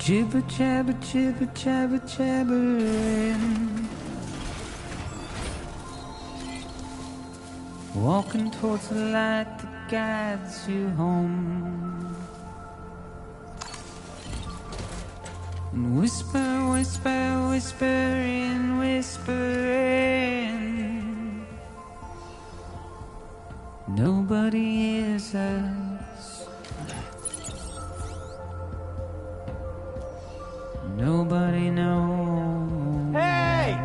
Jibber jabber, jibber jabber, jabbering. Walking towards the light that guides you home. And whisper, whisper, whispering, whispering. Nobody hears us. Nobody knows. Hey!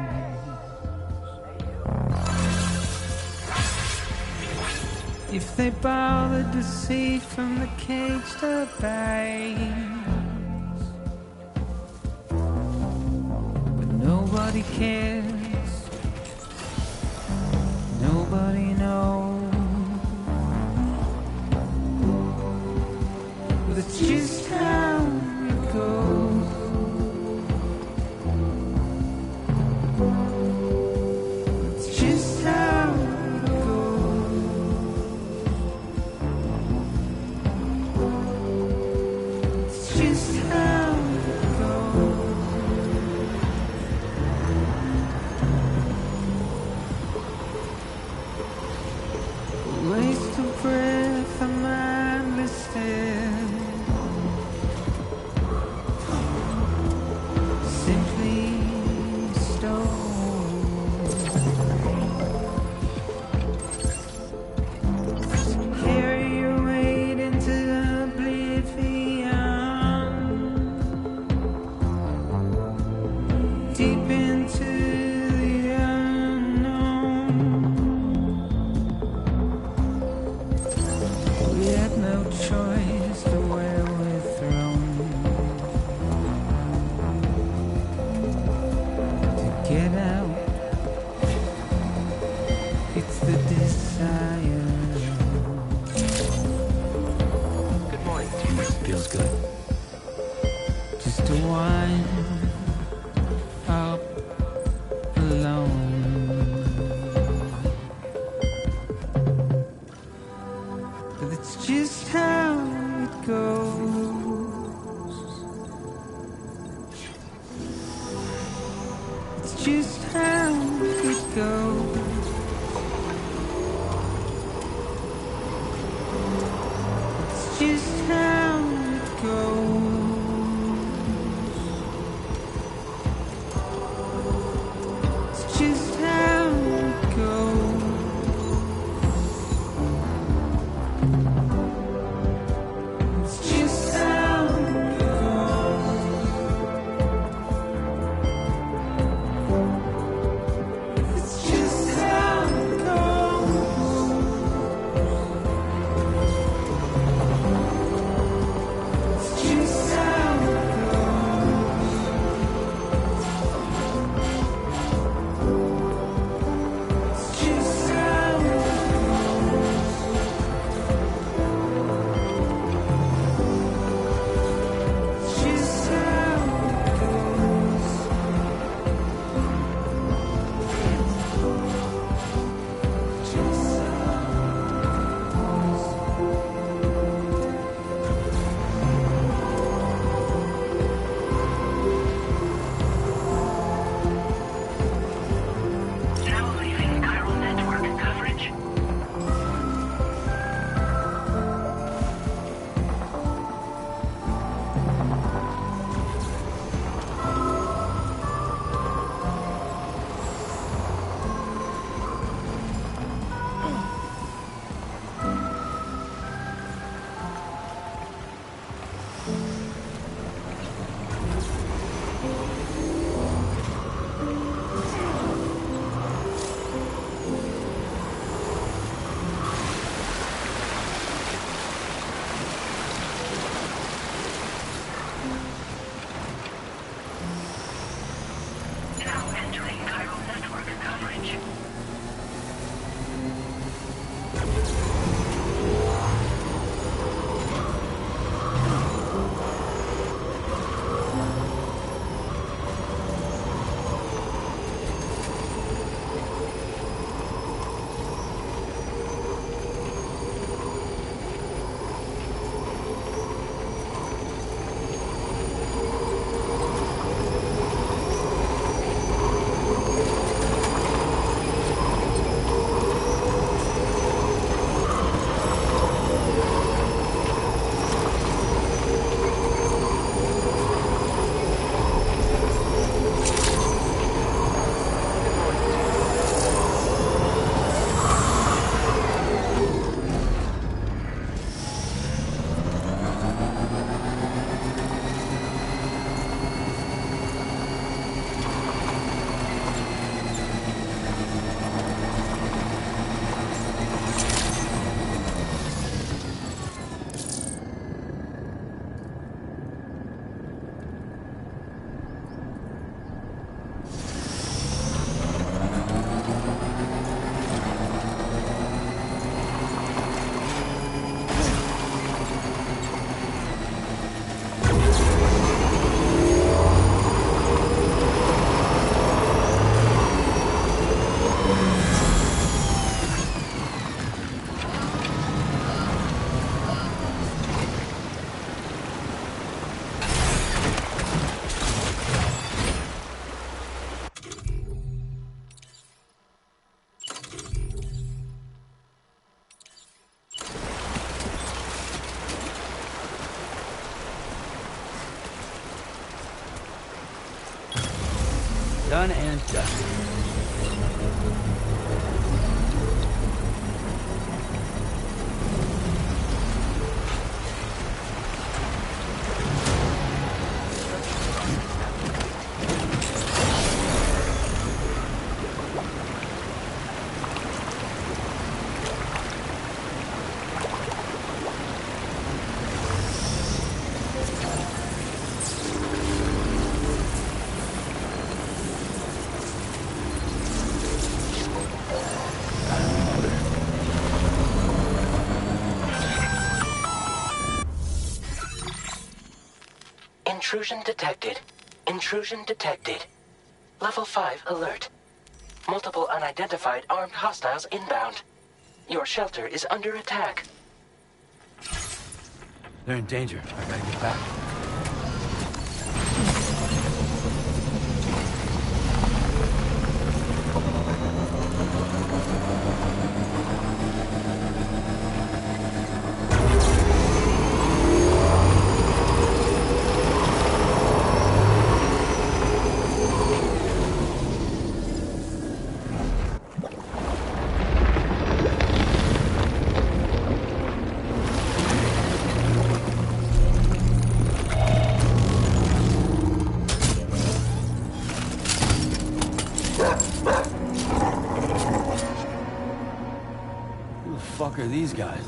If they bothered to see from the caged up eyes, but nobody cares. Nobody knows. But it's just how it goes. Waste of breath, I'm mindlessness. Simply stone. Carry your weight into oblivion. Deep into the unknown. We had no choice to where we're thrown. To get out, it's the desire. Good morning. Feels good. Just to wind up alone. But it's just how it goes. It's just how it goes. It's just how it goes. It's just how it goes. It's just how it goes. It's just how it goes. Done and done. Intrusion detected. Intrusion detected. Level 5 alert. Multiple unidentified armed hostiles inbound. Your shelter is under attack. They're in danger. I gotta get back. Who the fuck are these guys?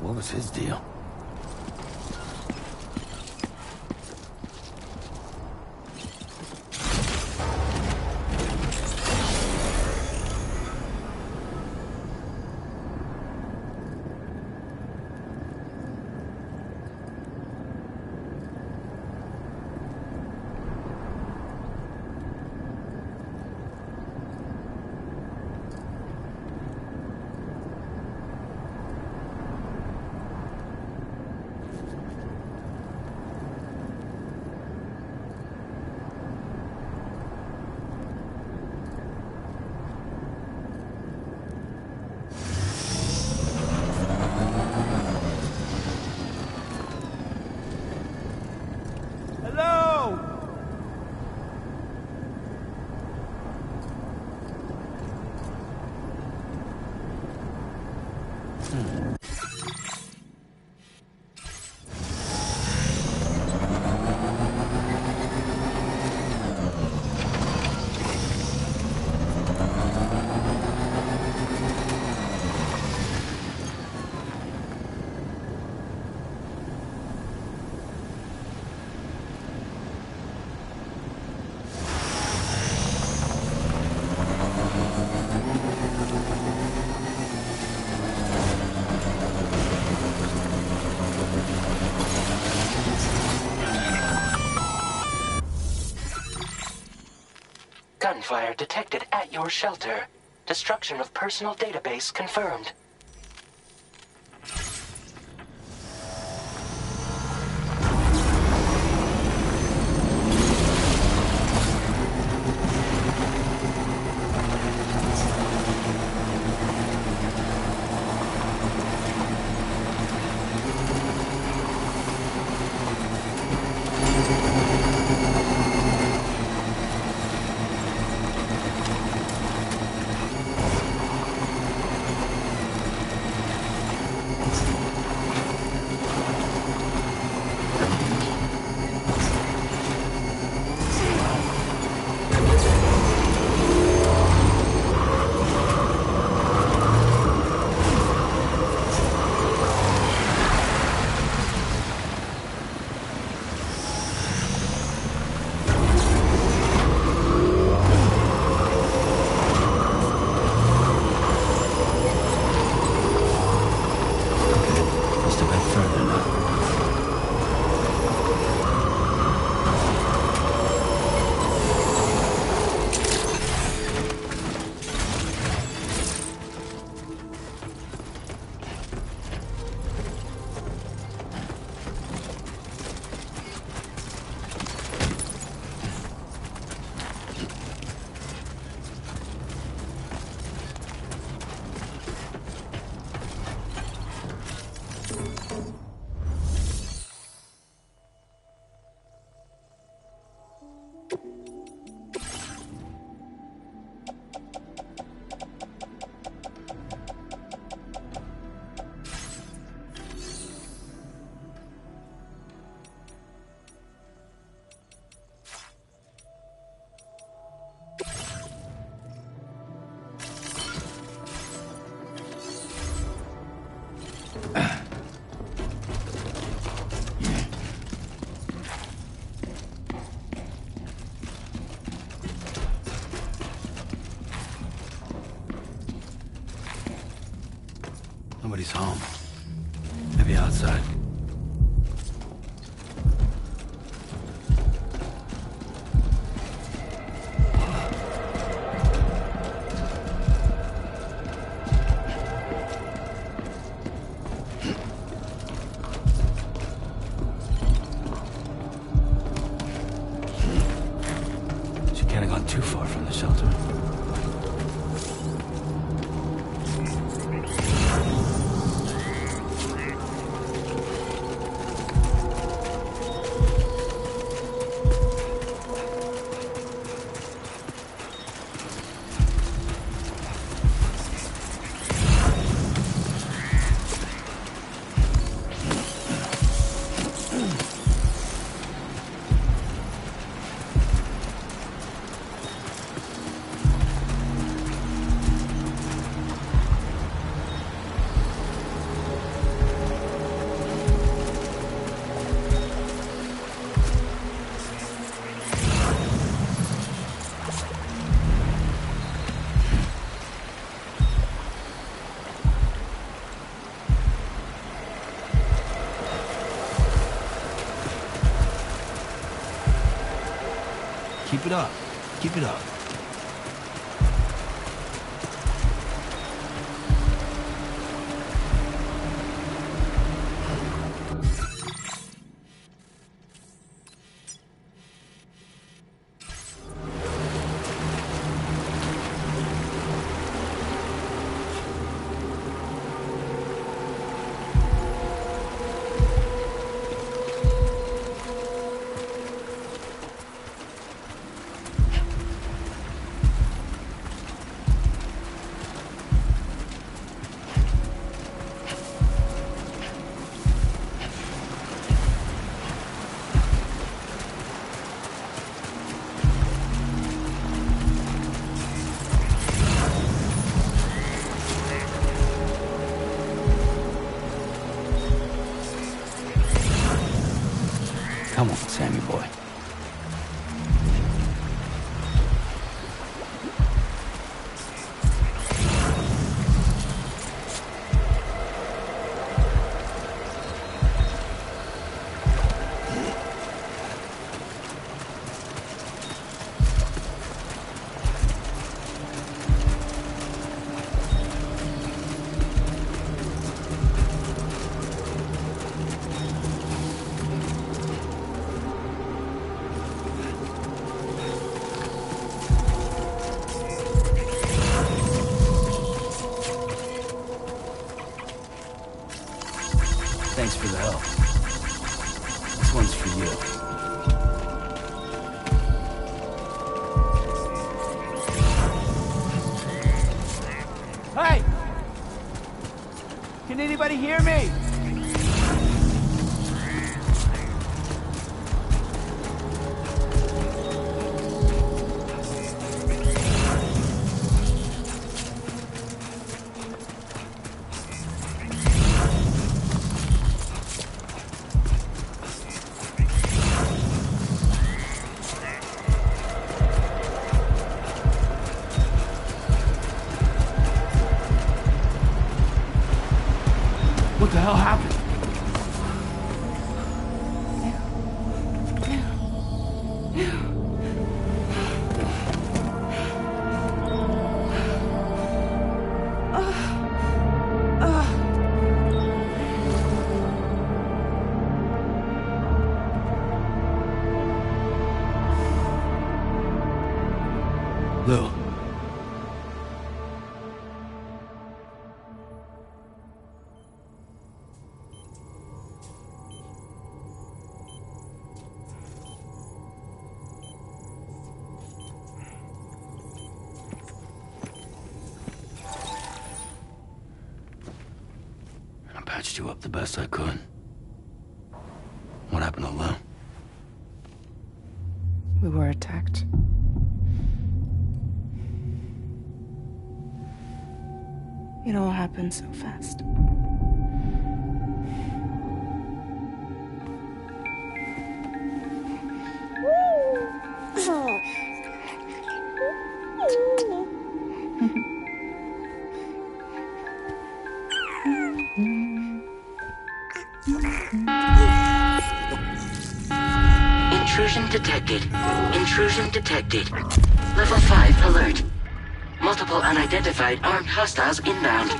What was his deal? Gunfire detected at your shelter. Destruction of personal database confirmed. Nobody's home. Maybe outside. have gone too far from the shelter. Keep it up. Keep it up. Come on, Sammy boy. Thanks for the help. This one's for you. Hey! Can anybody hear me? What the hell happened? Lou. I patched you up the best I could. What happened to Lou? We were attacked. It all happened so fast. Intrusion detected. Intrusion detected. Level 5 alert. Multiple unidentified armed hostiles inbound.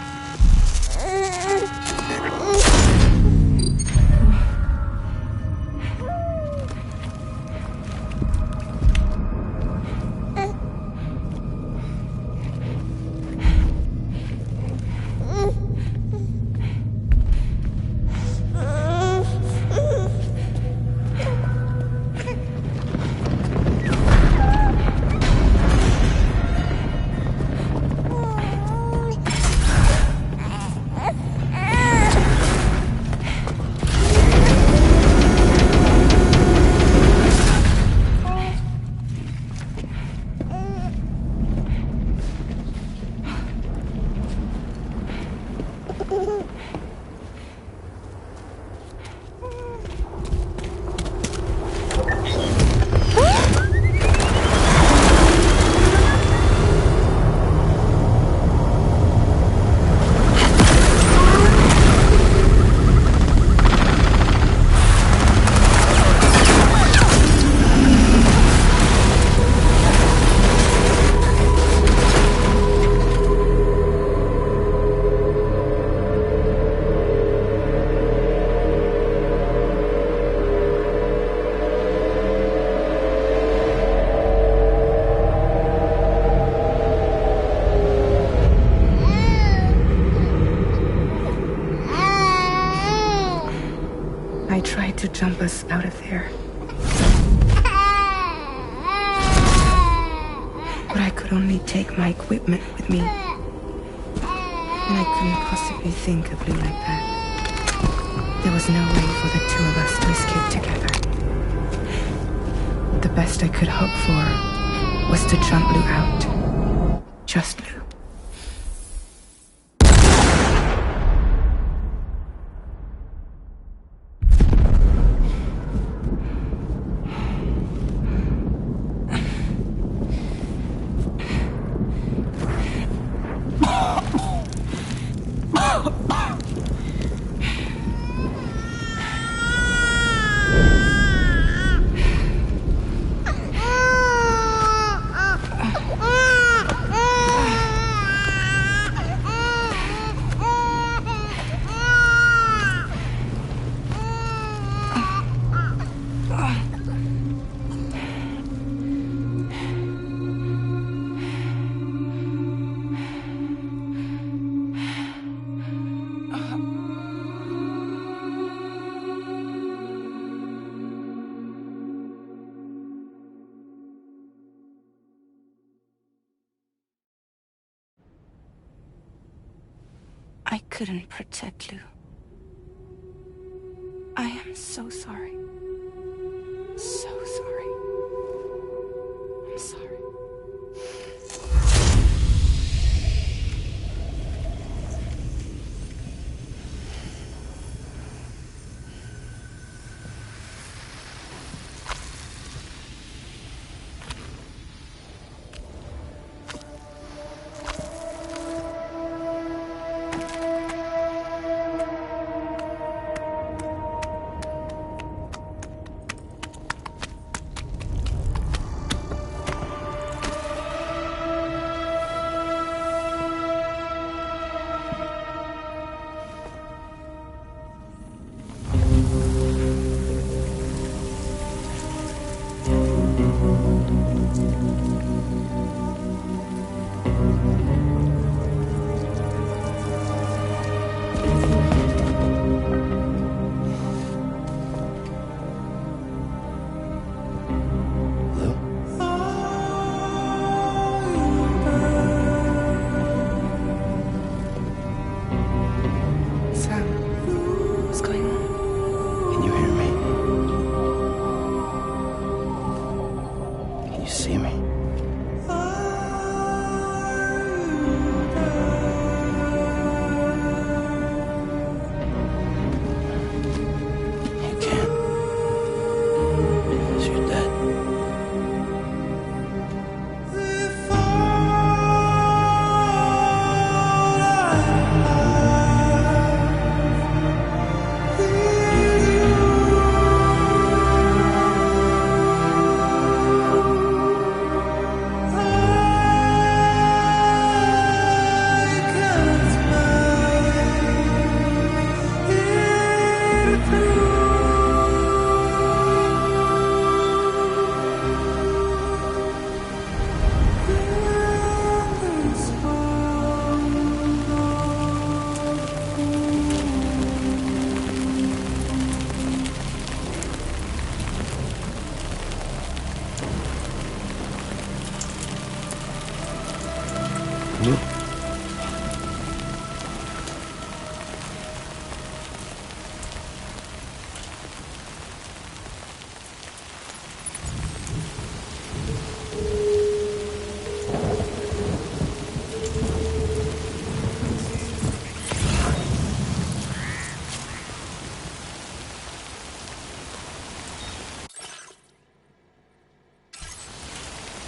dump us out of there. But I could only take my equipment with me. And I couldn't possibly think of Lou like that. There was no way for the two of us to escape together. The best I could hope for was to jump Lou out. Just Lou. I couldn't protect Lou. I am so sorry. So sorry. I'm sorry.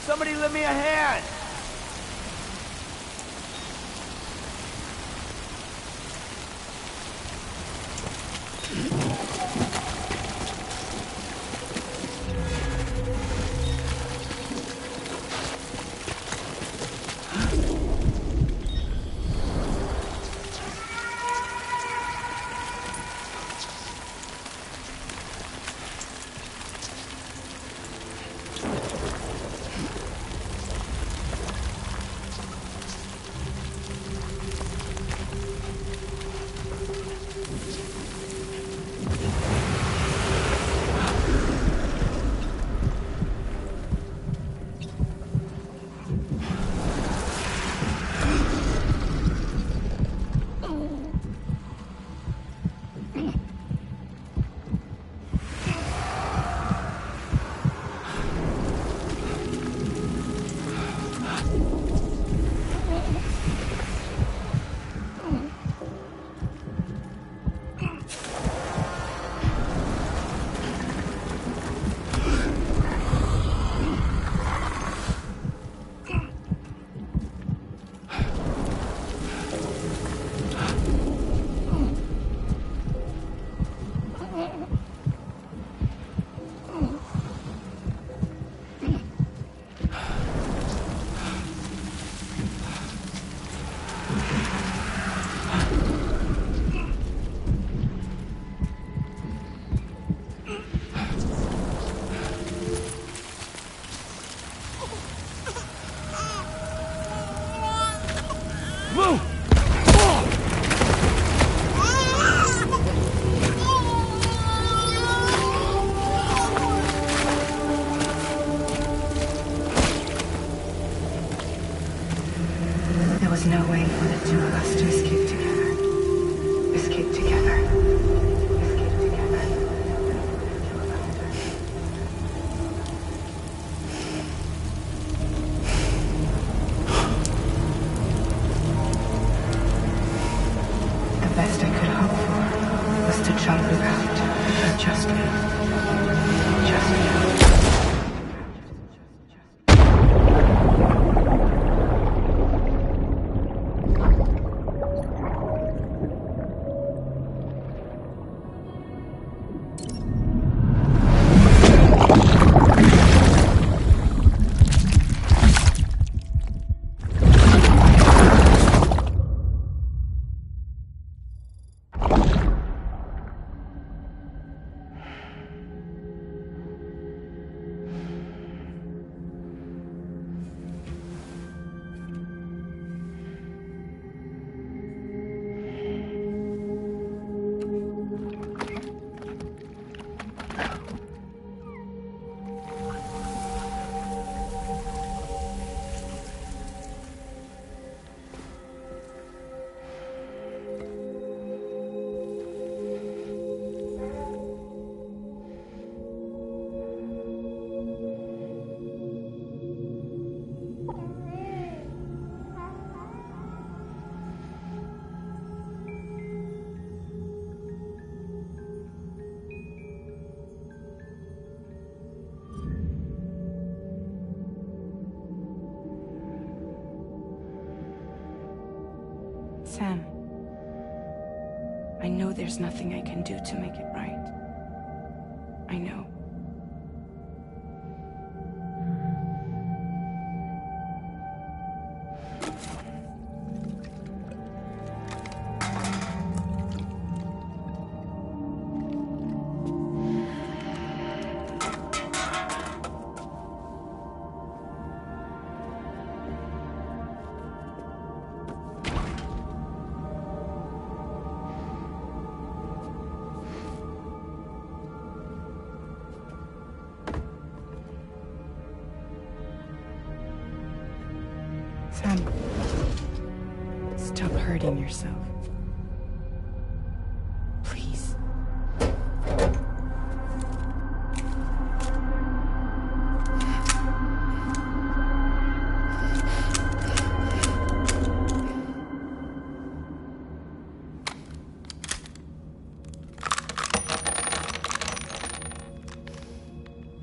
Somebody lend me a hand! Whoa! There was no way for the two of us to escape together. Escape together. Escape together. The best I could hope for was to jump without just me. Just me. Sam, I know there's nothing I can do to make it right. I know. Sam, stop hurting yourself. Please.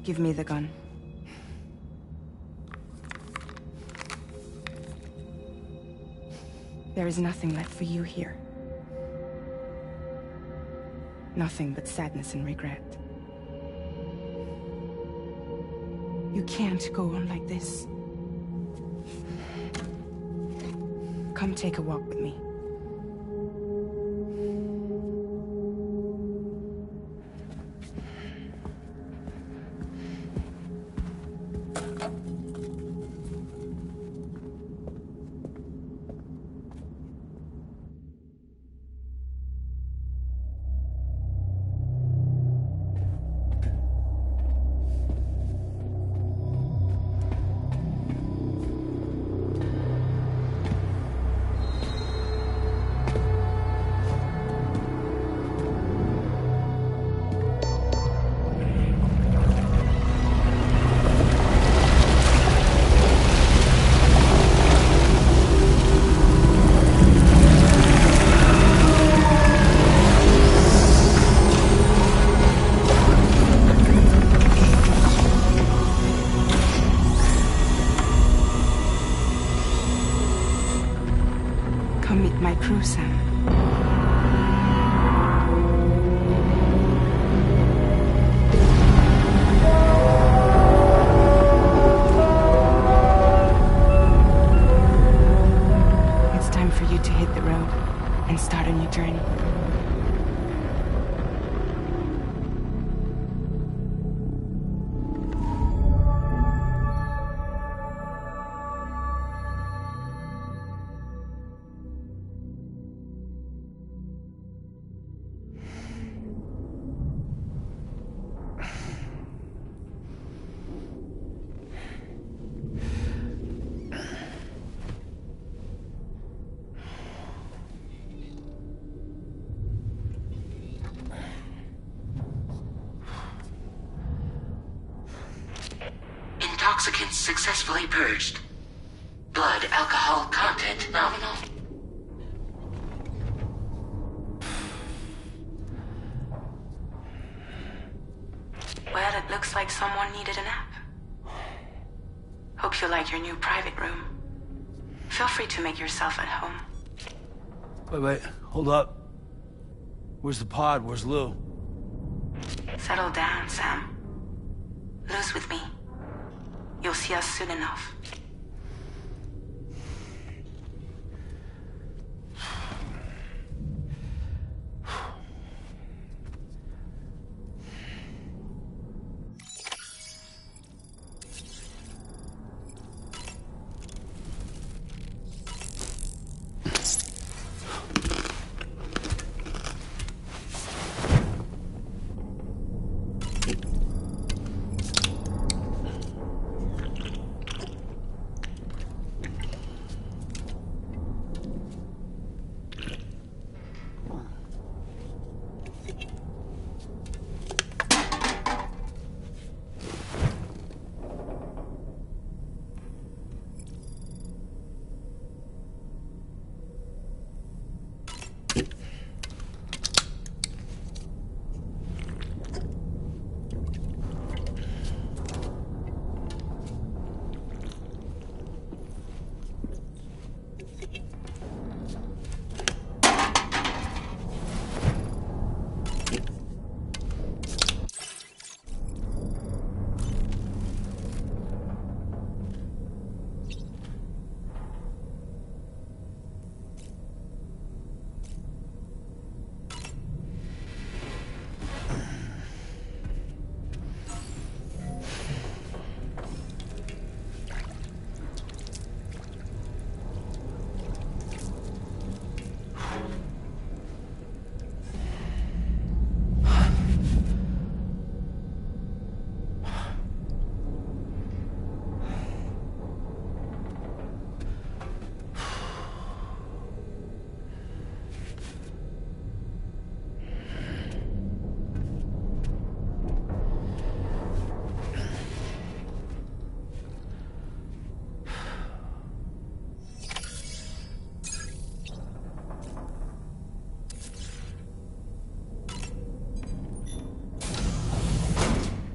Give me the gun. There is nothing left for you here. Nothing but sadness and regret. You can't go on like this. Come take a walk with me. Come meet my crew, Sam. It's time for you to hit the road and start a new journey. Toxicants successfully purged. Blood alcohol content nominal. Well, it looks like someone needed a nap. Hope you like your new private room. Feel free to make yourself at home. Wait, hold up. Where's the pod? Where's Lou? Settle down, Sam. Lou's with me. You'll see us soon enough.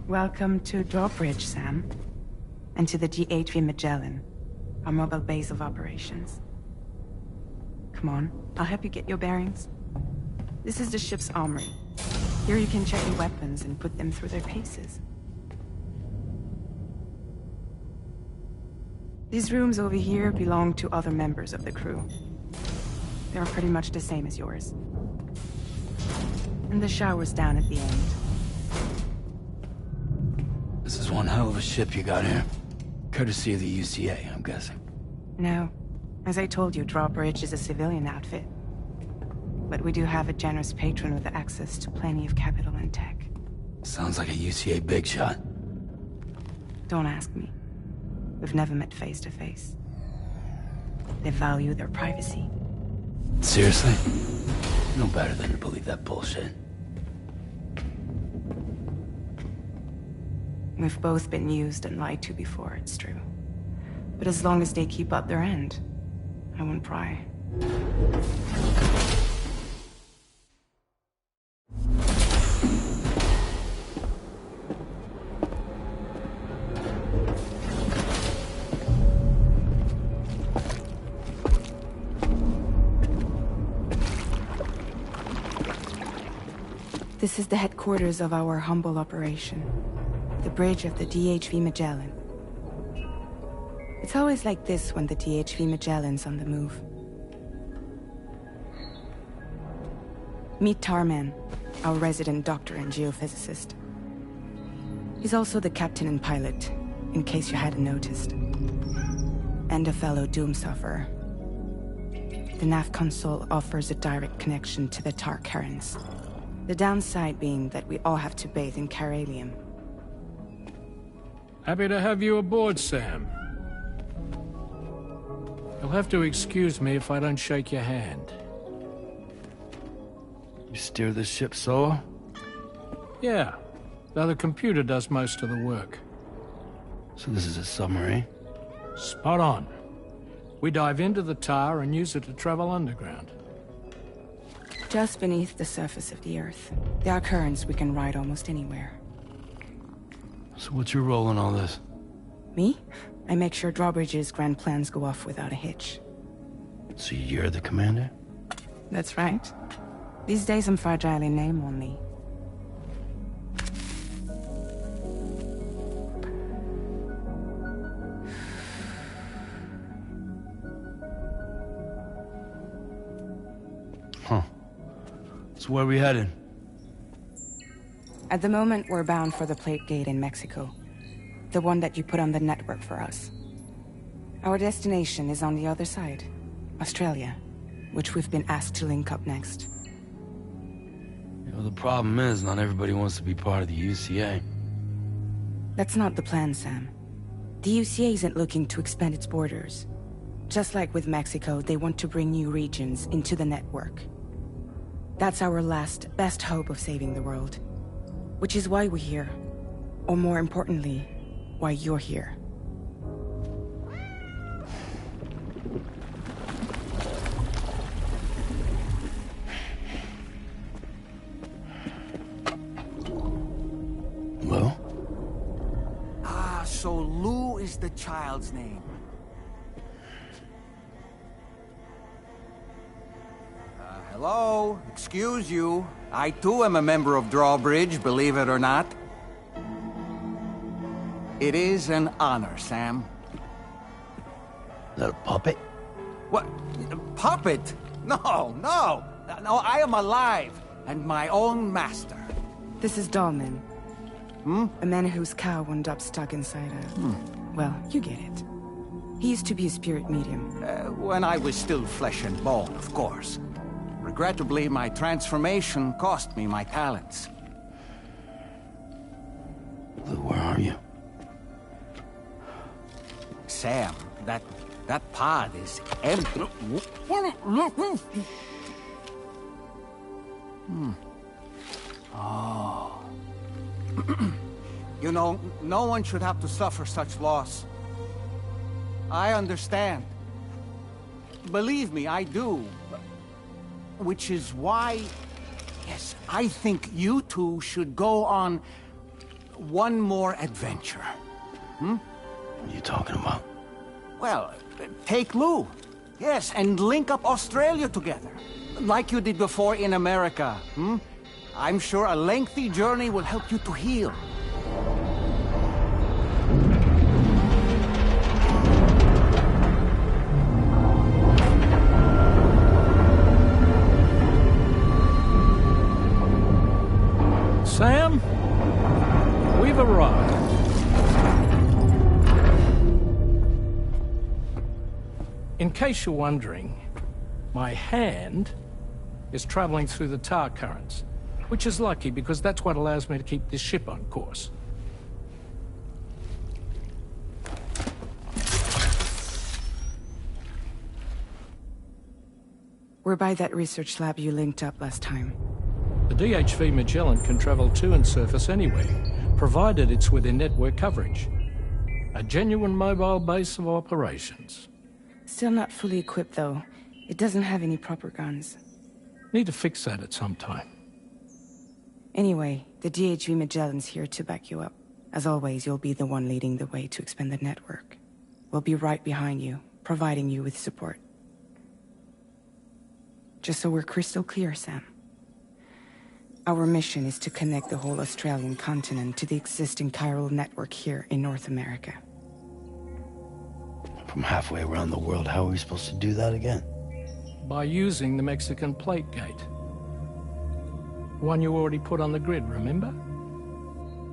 Welcome to Drawbridge, Sam. And to the DHV Magellan, our mobile base of operations. Come on, I'll help you get your bearings. This is the ship's armory. Here you can check your weapons and put them through their paces. These rooms over here belong to other members of the crew. They're pretty much the same as yours. And the shower's down at the end. This is one hell of a ship you got here. Courtesy of the UCA, I'm guessing. No. As I told you, Drawbridge is a civilian outfit. But we do have a generous patron with access to plenty of capital and tech. Sounds like a UCA big shot. Don't ask me. We've never met face to face. They value their privacy. Seriously? No better than to believe that bullshit. We've both been used and lied to before, it's true. But as long as they keep up their end, I won't pry. This is the headquarters of our humble operation. The bridge of the DHV Magellan. It's always like this when the DHV Magellan's on the move. Meet Tarman, our resident doctor and geophysicist. He's also the captain and pilot, in case you hadn't noticed. And a fellow doom sufferer. The nav console offers a direct connection to the Tar currents. The downside being that we all have to bathe in caralium. Happy to have you aboard, Sam. You'll have to excuse me if I don't shake your hand. You steer this ship solo? Yeah, though the computer does most of the work. So this is a submarine? Spot on. We dive into the tower and use it to travel underground. Just beneath the surface of the Earth. There are currents we can ride almost anywhere. So what's your role in all this? Me? I make sure Drawbridge's grand plans go off without a hitch. So you're the commander? That's right. These days I'm fragile in name only. Huh. So where are we headed? At the moment, we're bound for the Plate Gate in Mexico. The one that you put on the network for us. Our destination is on the other side, Australia, which we've been asked to link up next. You know, the problem is, not everybody wants to be part of the UCA. That's not the plan, Sam. The UCA isn't looking to expand its borders. Just like with Mexico, they want to bring new regions into the network. That's our last, best hope of saving the world. Which is why we're here. Or more importantly, why you're here. Well? Ah, so Lou is the child's name. Hello? Excuse you. I too am a member of Drawbridge, believe it or not. It is an honor, Sam. Is that a puppet? What? Puppet? No, no! No, I am alive, and my own master. This is Dahlman. A man whose cow wound up stuck inside a... Well, you get it. He used to be a spirit medium. When I was still flesh and bone, of course. Regrettably, my transformation cost me my talents. Lou, where are you? Sam, that pod is empty. Oh. You know, no one should have to suffer such loss. I understand. Believe me, I do. Which is why, yes, I think you two should go on one more adventure. What are you talking about? Well, take Lou. Yes, and link up Australia together. Like you did before in America. I'm sure a lengthy journey will help you to heal. Sam, we've arrived. In case you're wondering, my hand is traveling through the tar currents, which is lucky because that's what allows me to keep this ship on course. We're by that research lab you linked up last time. The DHV Magellan can travel to and surface anywhere, provided it's within network coverage. A genuine mobile base of operations. Still not fully equipped, though. It doesn't have any proper guns. Need to fix that at some time. Anyway, the DHV Magellan's here to back you up. As always, you'll be the one leading the way to expand the network. We'll be right behind you, providing you with support. Just so we're crystal clear, Sam. Our mission is to connect the whole Australian continent to the existing chiral network here in North America. From halfway around the world, how are we supposed to do that again? By using the Mexican Plate Gate. One you already put on the grid, remember?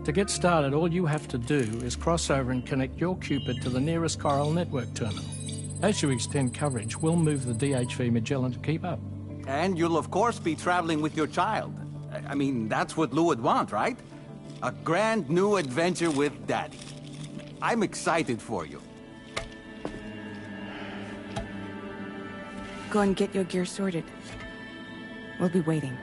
To get started, all you have to do is cross over and connect your Cupid to the nearest chiral network terminal. As you extend coverage, we'll move the DHV Magellan to keep up. And you'll of course be traveling with your child. I mean, that's what Lou would want, right? A grand new adventure with Daddy. I'm excited for you. Go and get your gear sorted. We'll be waiting.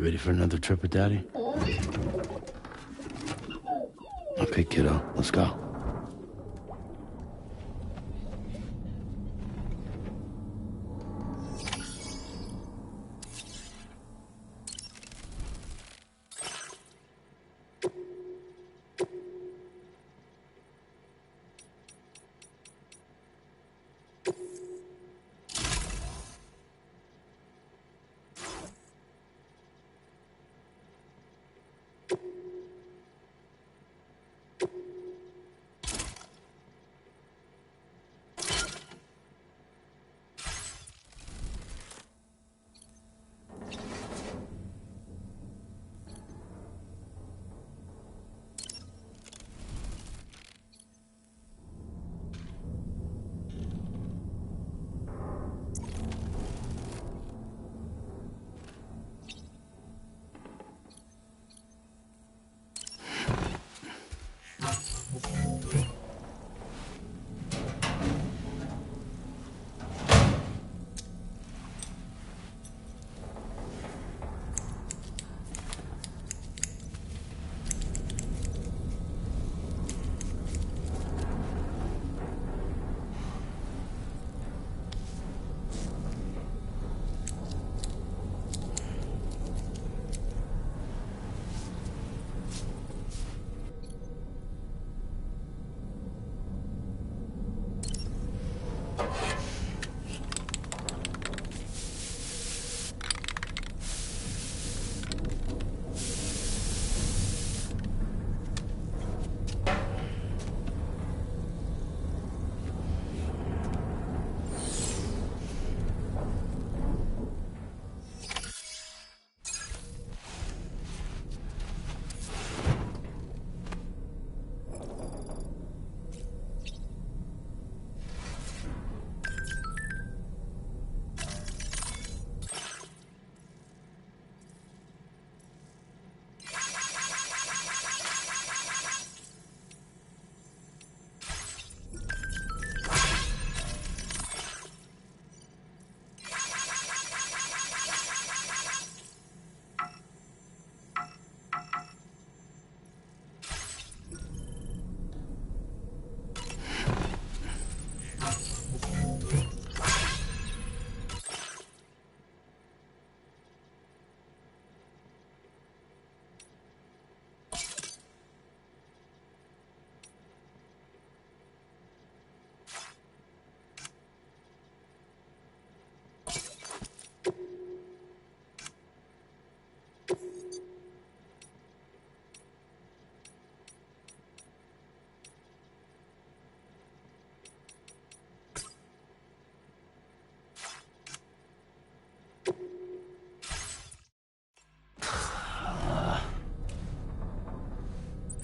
ready for another trip with Daddy? Okay, kiddo, let's go.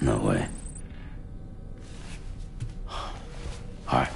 No way. All right.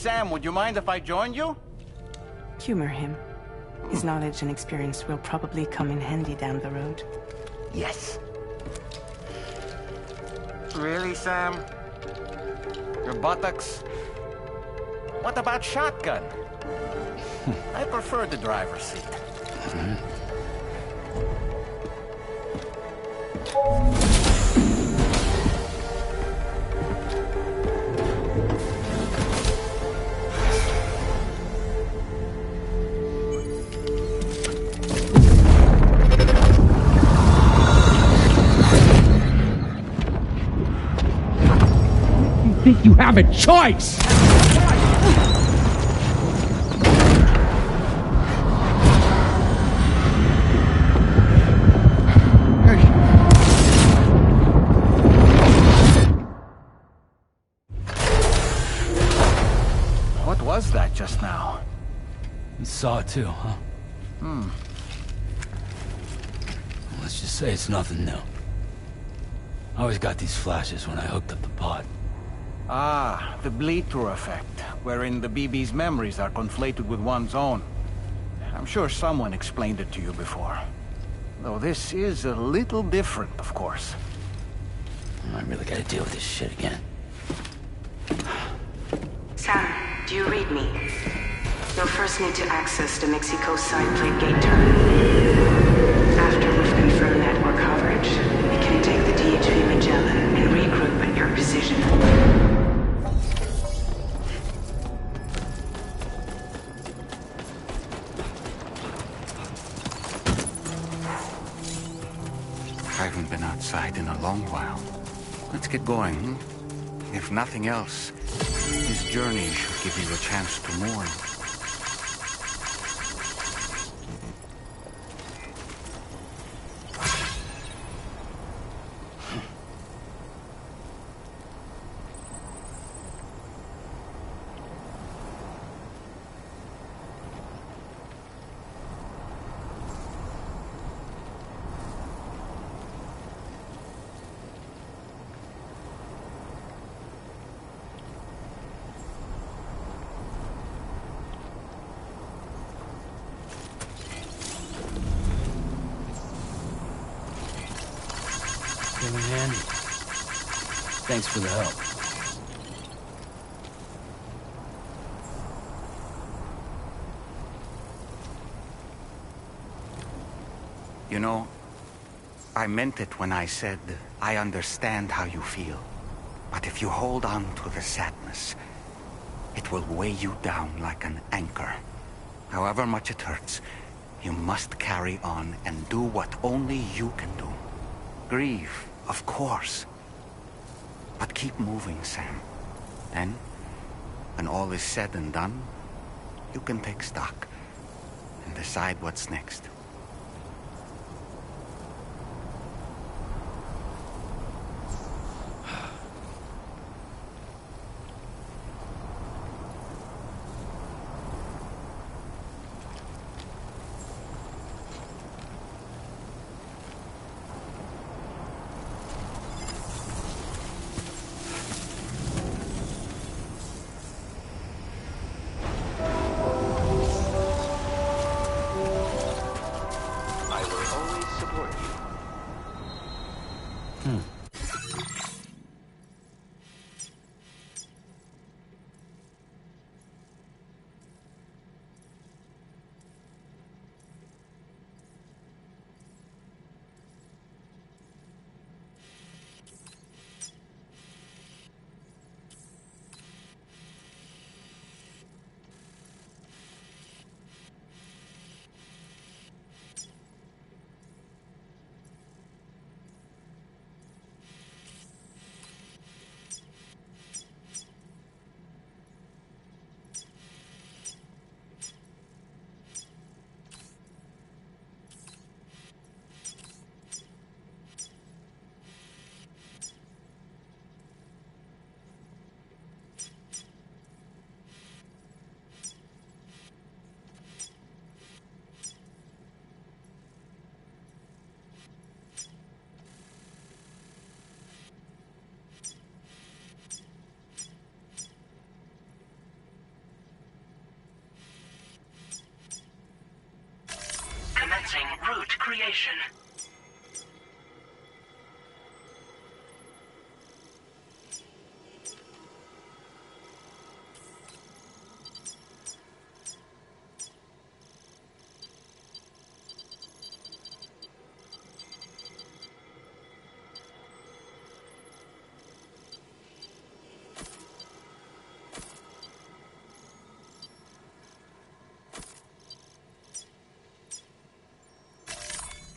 Sam, would you mind if I joined you? Humor him. His knowledge and experience will probably come in handy down the road. Yes. Really, Sam? Your buttocks? What about shotgun? I prefer the driver's seat. Think you have a choice? What was that just now? You saw it too, huh? Let's just say it's nothing new. I always got these flashes when I hooked up the pod. Ah, the bleed-through effect, wherein the BB's memories are conflated with one's own. I'm sure someone explained it to you before. Though this is a little different, of course. I really gotta deal with this shit again. Sam, do you read me? You'll first need to access the Mexico side plate gate terminal. After we've confirmed network coverage, we can take the DHV Magellan and regroup at your position. I haven't been outside in a long while. Let's get going, hmm? If nothing else, this journey should give you a chance to mourn. Came in handy. Thanks for the help. You know, I meant it when I said, I understand how you feel. But if you hold on to the sadness, it will weigh you down like an anchor. However much it hurts, you must carry on and do what only you can do. Grieve, of course. But keep moving, Sam. Then, when all is said and done, you can take stock and decide what's next. creation.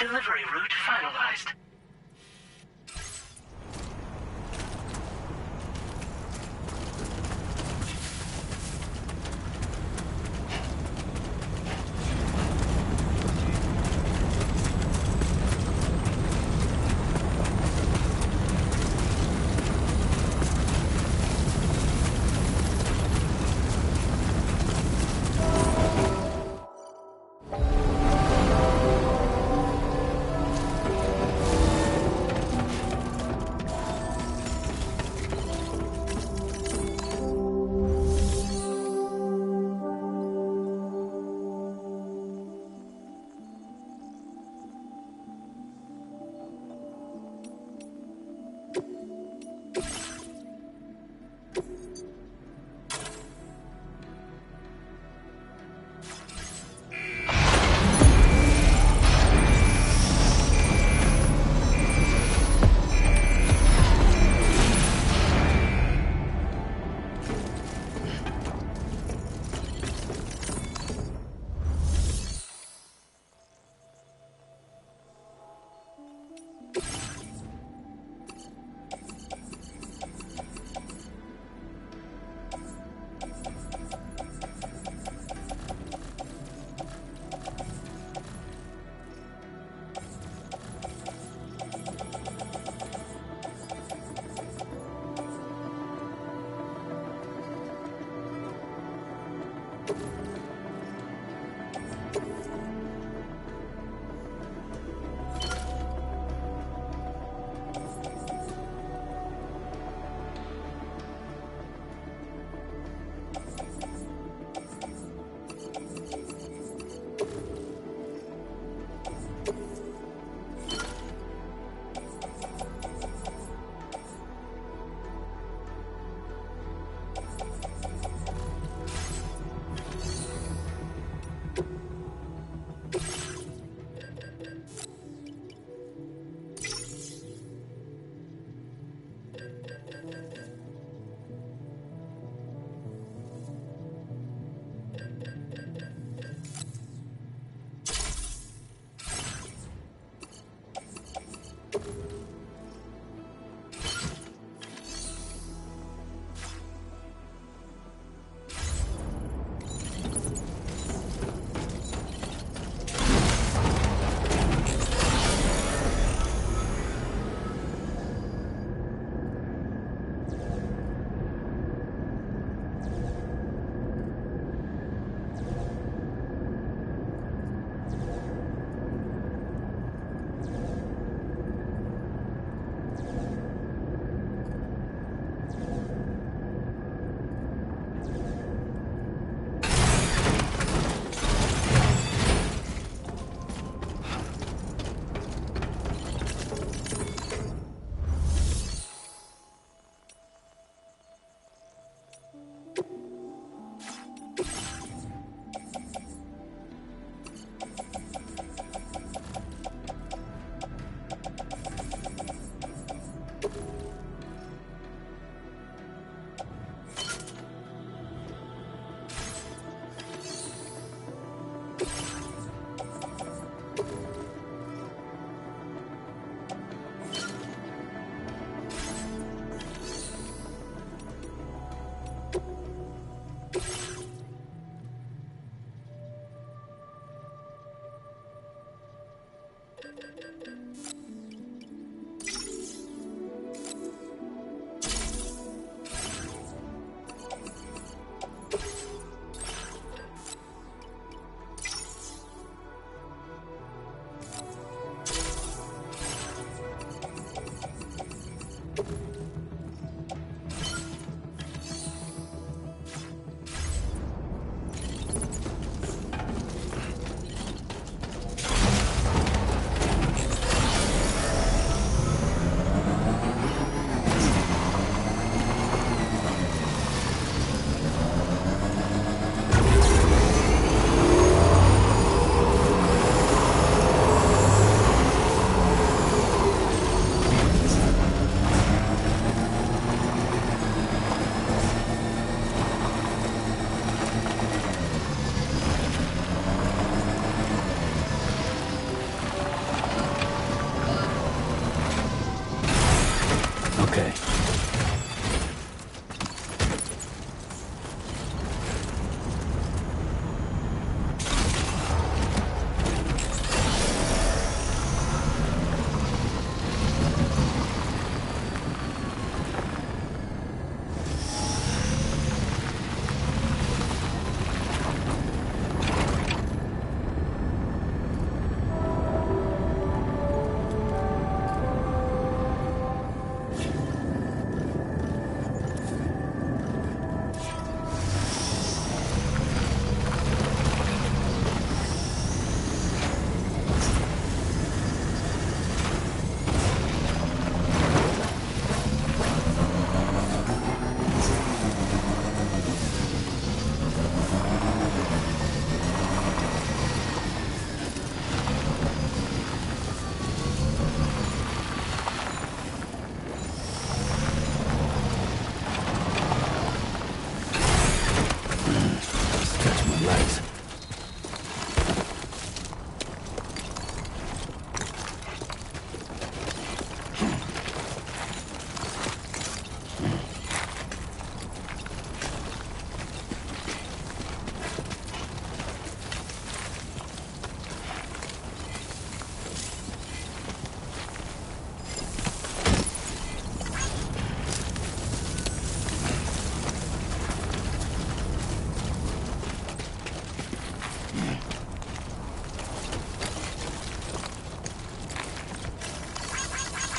Delivery route finalized.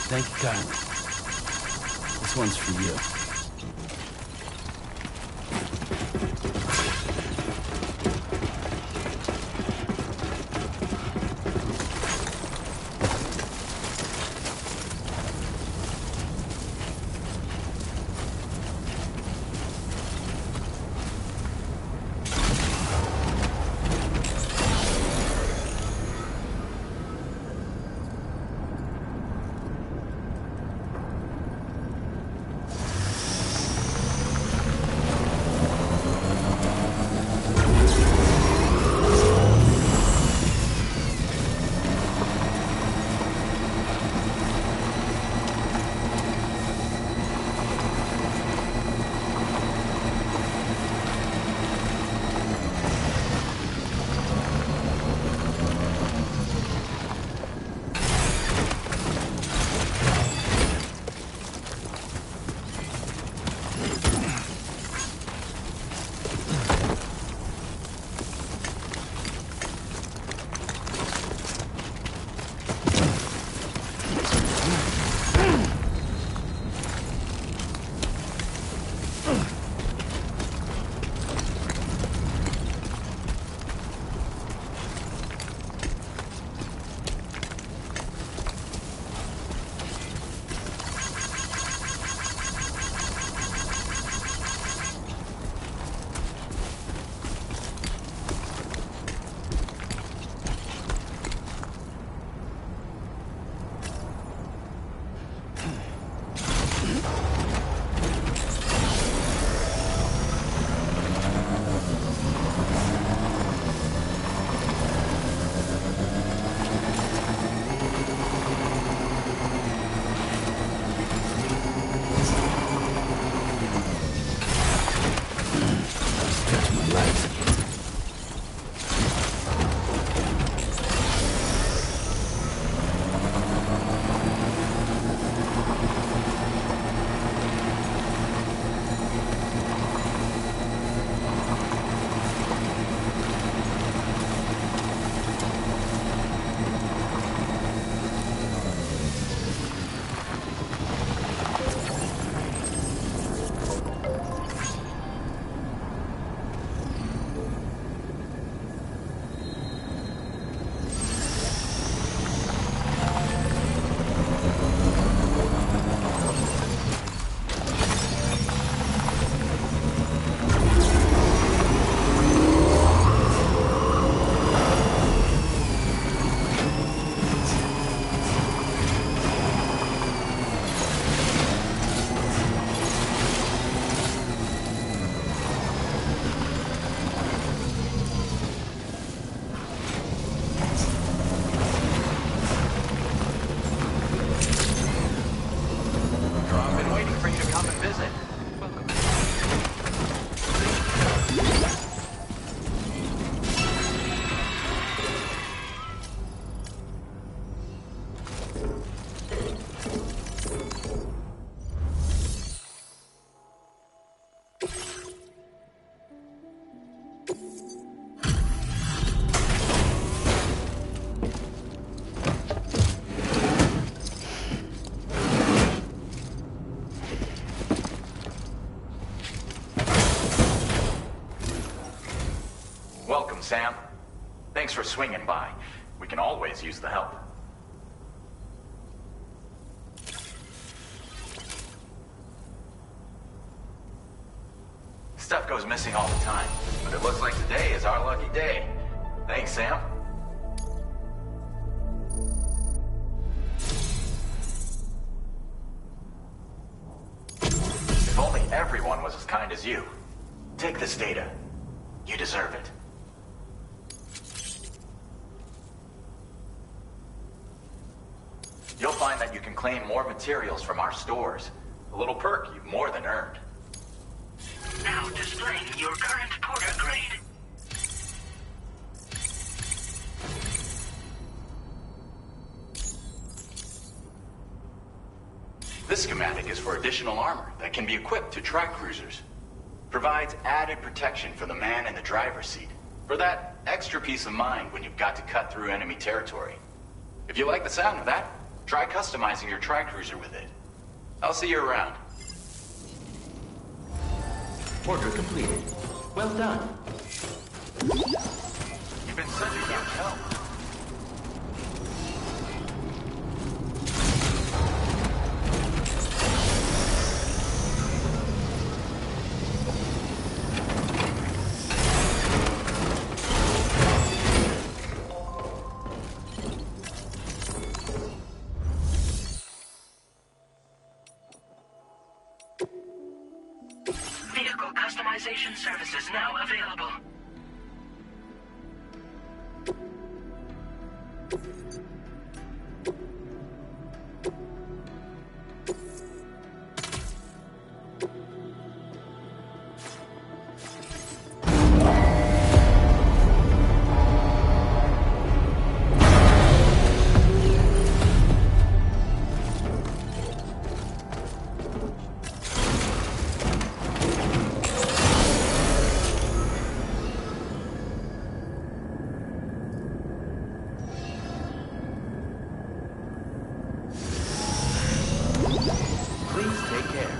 Thank you kindly. This one's for you. Sam. Thanks for swinging by. We can always use the help. Stuff goes missing all the time, but it looks like today is our lucky day. Thanks, Sam. If only everyone was as kind as you. Take this data. You deserve it. You'll find that you can claim more materials from our stores. A little perk you've more than earned. Now displaying your current porter grade. This schematic is for additional armor that can be equipped to track cruisers. Provides added protection for the man in the driver's seat. For that extra peace of mind when you've got to cut through enemy territory. If you like the sound of that, Try customizing your tri-cruiser with it. I'll see you around. Order completed. Well done. You've been such a huge help. Vehicle customization services now available. Please take care.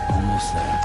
Almost there.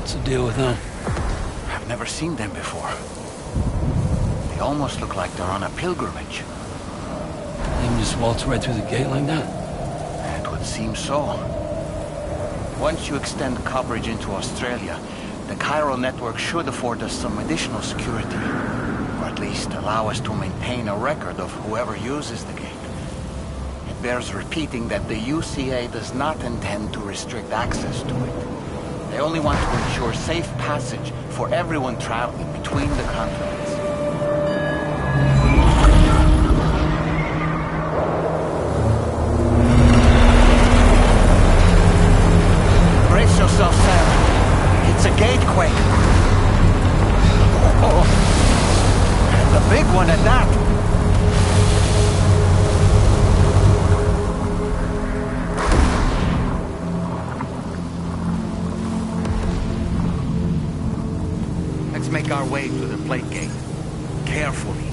What's the deal with them? I've never seen them before. They almost look like they're on a pilgrimage. They can just waltz right through the gate like that? It would seem so. Once you extend coverage into Australia, the chiral network should afford us some additional security. Or at least allow us to maintain a record of whoever uses the gate. It bears repeating that the UCA does not intend to restrict access to it. They only want to ensure safe passage for everyone traveling between the continents. Brace yourself, Sam. It's a gatequake. Oh, and a big one at that. Let's make our way to the plate gate. Carefully.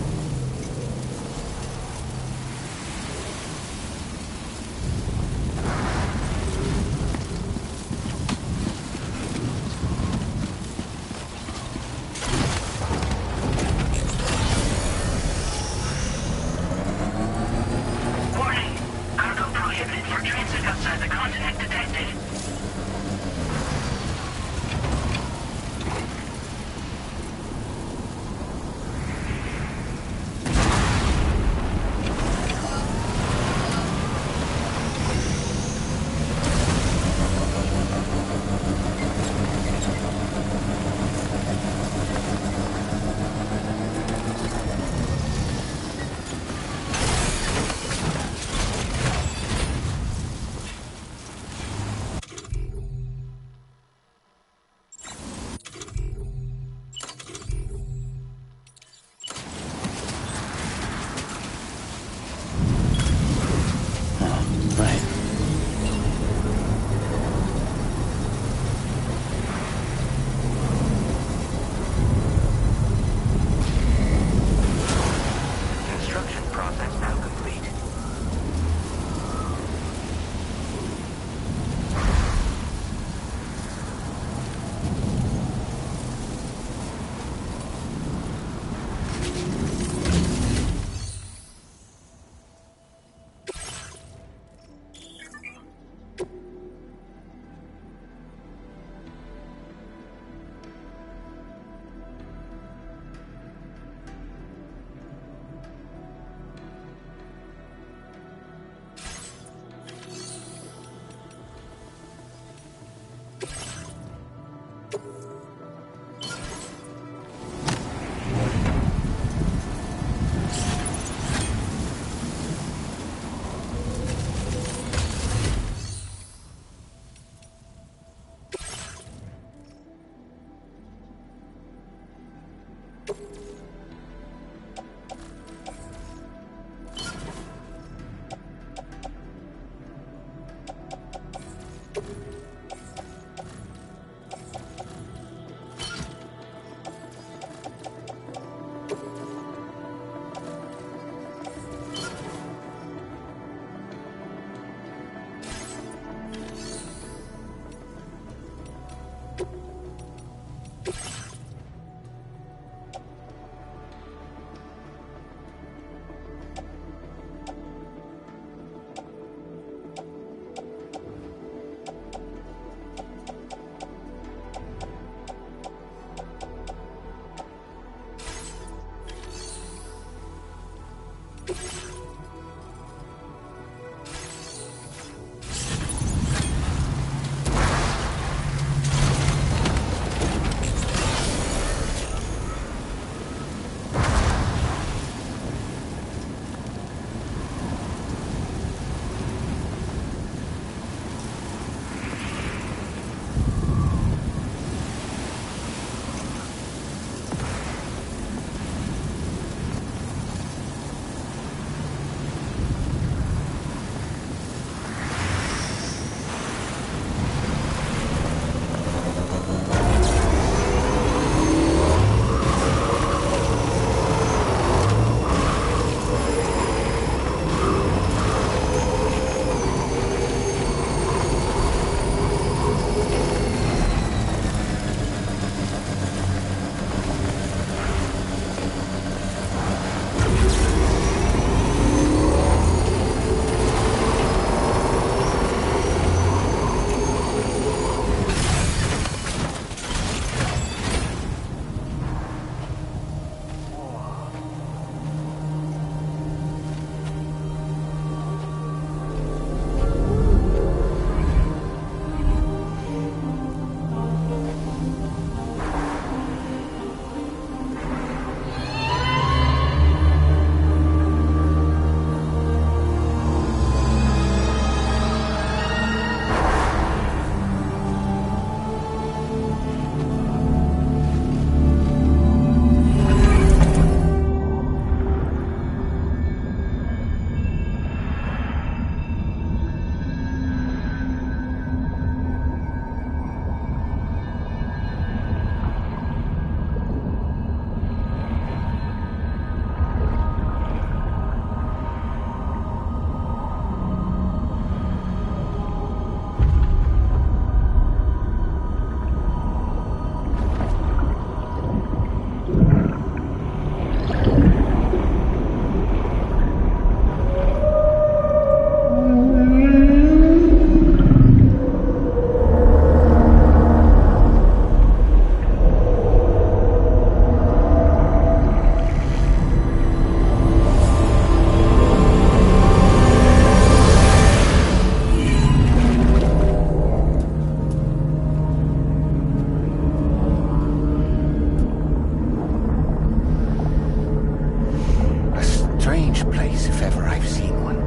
strange place if ever I've seen one.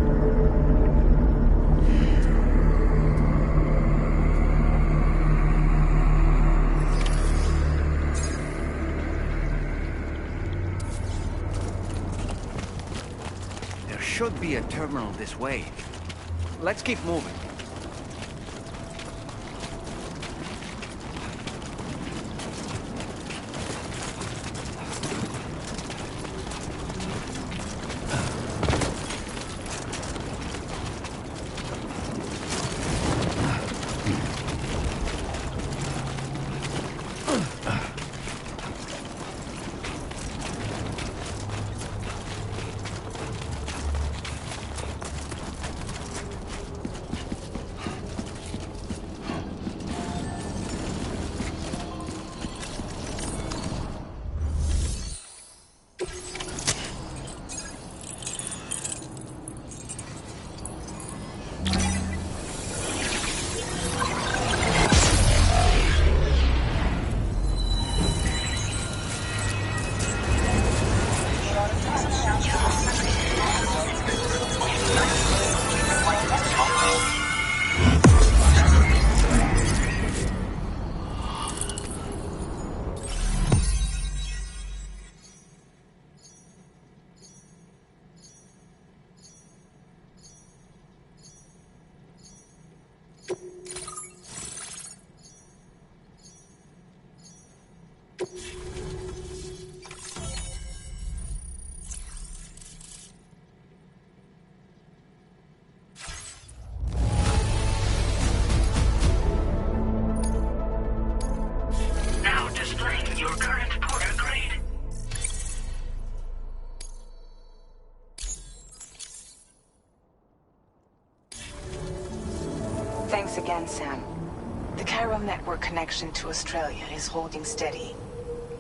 There should be a terminal this way. Let's keep moving. Thanks again, Sam. The Chiral network connection to Australia is holding steady.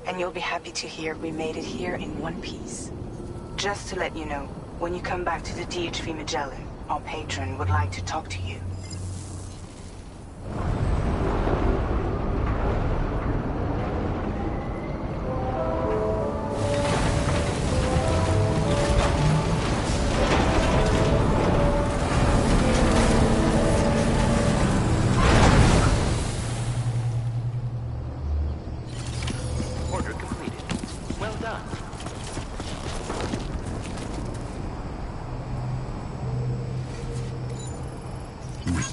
And you'll be happy to hear we made it here in one piece. Just to let you know, when you come back to the DHV Magellan, our patron would like to talk to you.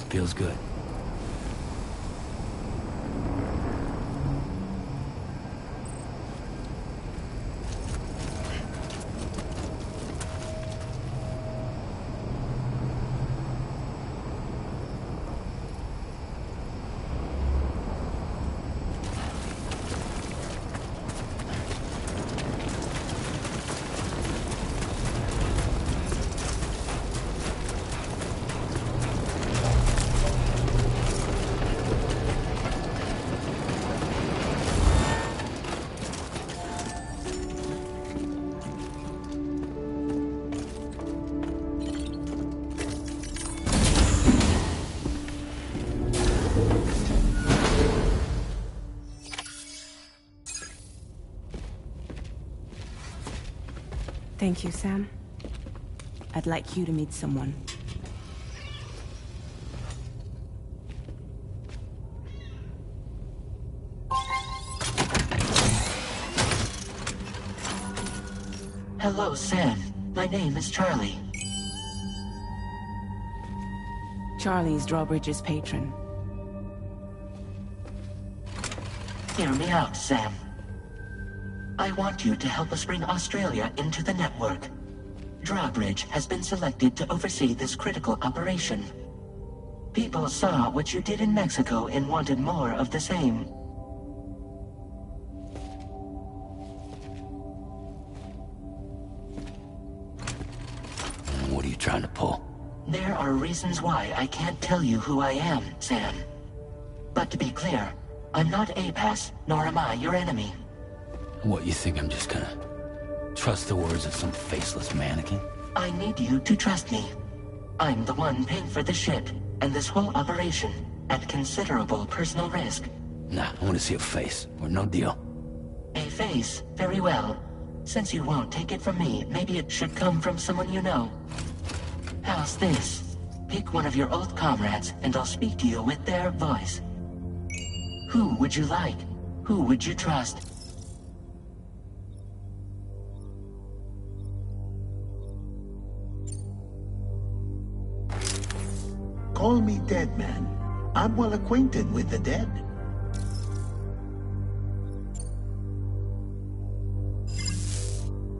Feels good. Thank you, Sam. I'd like you to meet someone. Hello, Sam. My name is Charlie. Charlie's Drawbridge's patron. Hear me out, Sam. I want you to help us bring Australia into the network. Drawbridge has been selected to oversee this critical operation. People saw what you did in Mexico and wanted more of the same. What are you trying to pull? There are reasons why I can't tell you who I am, Sam. But to be clear, I'm not APAS, nor am I your enemy. What, you think I'm just gonna trust the words of some faceless mannequin? I need you to trust me. I'm the one paying for the ship, and this whole operation, at considerable personal risk. Nah, I want to see a face, or no deal. A face, very well. Since you won't take it from me, maybe it should come from someone you know. How's this? Pick one of your old comrades, and I'll speak to you with their voice. Who would you like? Who would you trust? Call me dead man. I'm well acquainted with the dead.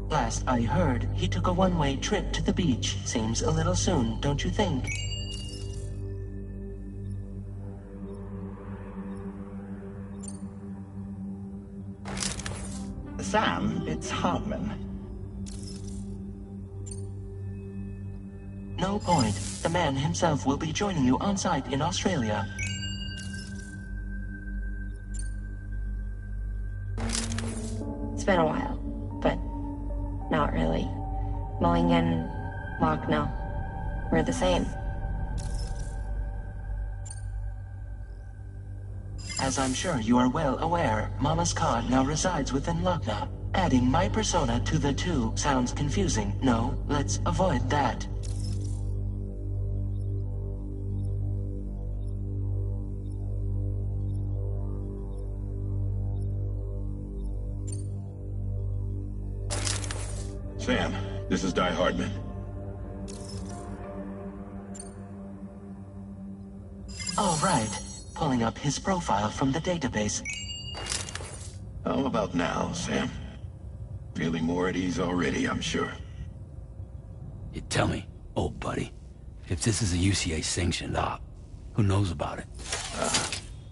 Last I heard, he took a one-way trip to the beach. Seems a little soon, don't you think? Sam, it's Hardman. No point. The man himself will be joining you on site in Australia. It's been a while, but not really. Mulligan, Lochno, we're the same. As I'm sure you are well aware, Mama's car now resides within Lochna. Adding my persona to the two sounds confusing. No, let's avoid that. Sam, this is Die Hardman. All right. Pulling up his profile from the database. How about now, Sam? Feeling more at ease already, I'm sure. You tell me, old buddy, if this is a UCA-sanctioned op, who knows about it?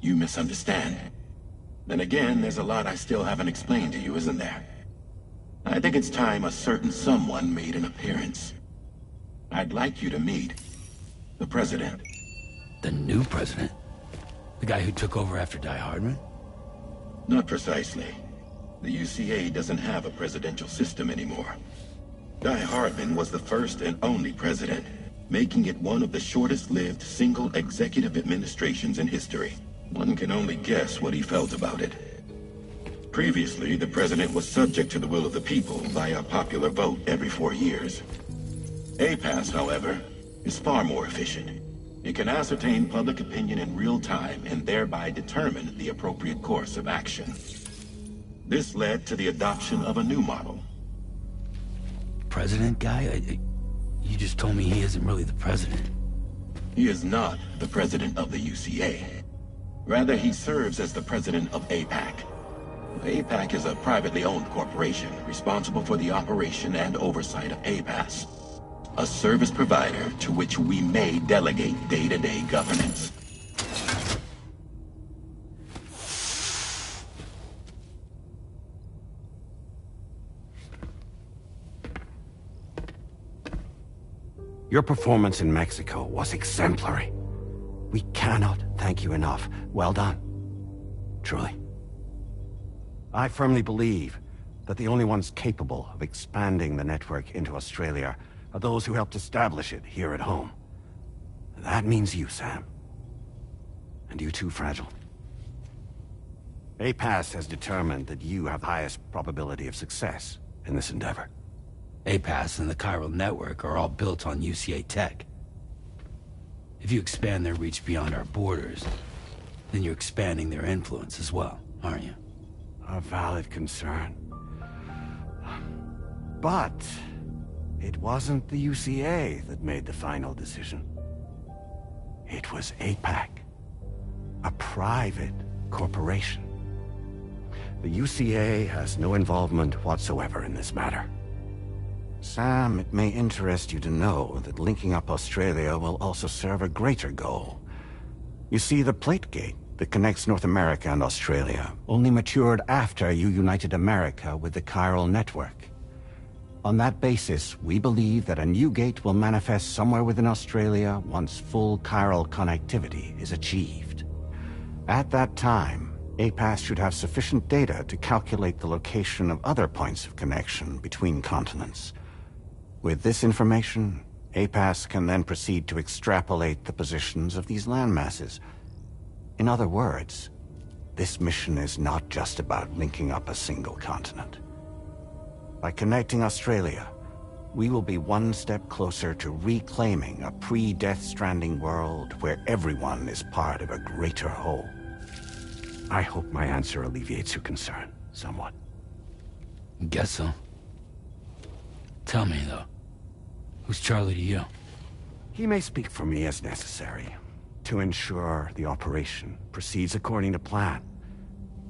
You misunderstand. Then again, there's a lot I still haven't explained to you, isn't there? I think it's time a certain someone made an appearance. I'd like you to meet the President. The new president? The guy who took over after Die Hardman? Not precisely. The UCA doesn't have a presidential system anymore. Die Hardman was the first and only president, making it one of the shortest-lived single executive administrations in history. One can only guess what he felt about it. Previously, the president was subject to the will of the people via a popular vote every 4 years. APAS, however, is far more efficient. It can ascertain public opinion in real time and thereby determine the appropriate course of action. This led to the adoption of a new model. President guy? You just told me he isn't really the president. He is not the president of the UCA. Rather, he serves as the president of APAC. APAC is a privately owned corporation responsible for the operation and oversight of APAS, a service provider to which we may delegate day-to-day governance. Your performance in Mexico was exemplary. We cannot thank you enough. Well done. Truly. I firmly believe that the only ones capable of expanding the network into Australia are those who helped establish it here at home. That means you, Sam. And you too, Fragile. APAS has determined that you have the highest probability of success in this endeavor. APAS and the chiral network are all built on UCA tech. If you expand their reach beyond our borders, then you're expanding their influence as well, aren't you? A valid concern. But it wasn't the UCA that made the final decision. It was APAC, a private corporation. The UCA has no involvement whatsoever in this matter. Sam, it may interest you to know that linking up Australia will also serve a greater goal. You see, the plate gate that connects North America and Australia only matured after you united America with the chiral network. On that basis, we believe that a new gate will manifest somewhere within Australia once full chiral connectivity is achieved. At that time, APAS should have sufficient data to calculate the location of other points of connection between continents. With this information, APAS can then proceed to extrapolate the positions of these landmasses. In other words, this mission is not just about linking up a single continent, By connecting Australia, we will be one step closer to reclaiming a pre-Death Stranding world where everyone is part of a greater whole. I hope my answer alleviates your concern somewhat. Guess so. Tell me, though. Who's Charlie to you? He may speak for me as necessary, to ensure the operation proceeds according to plan.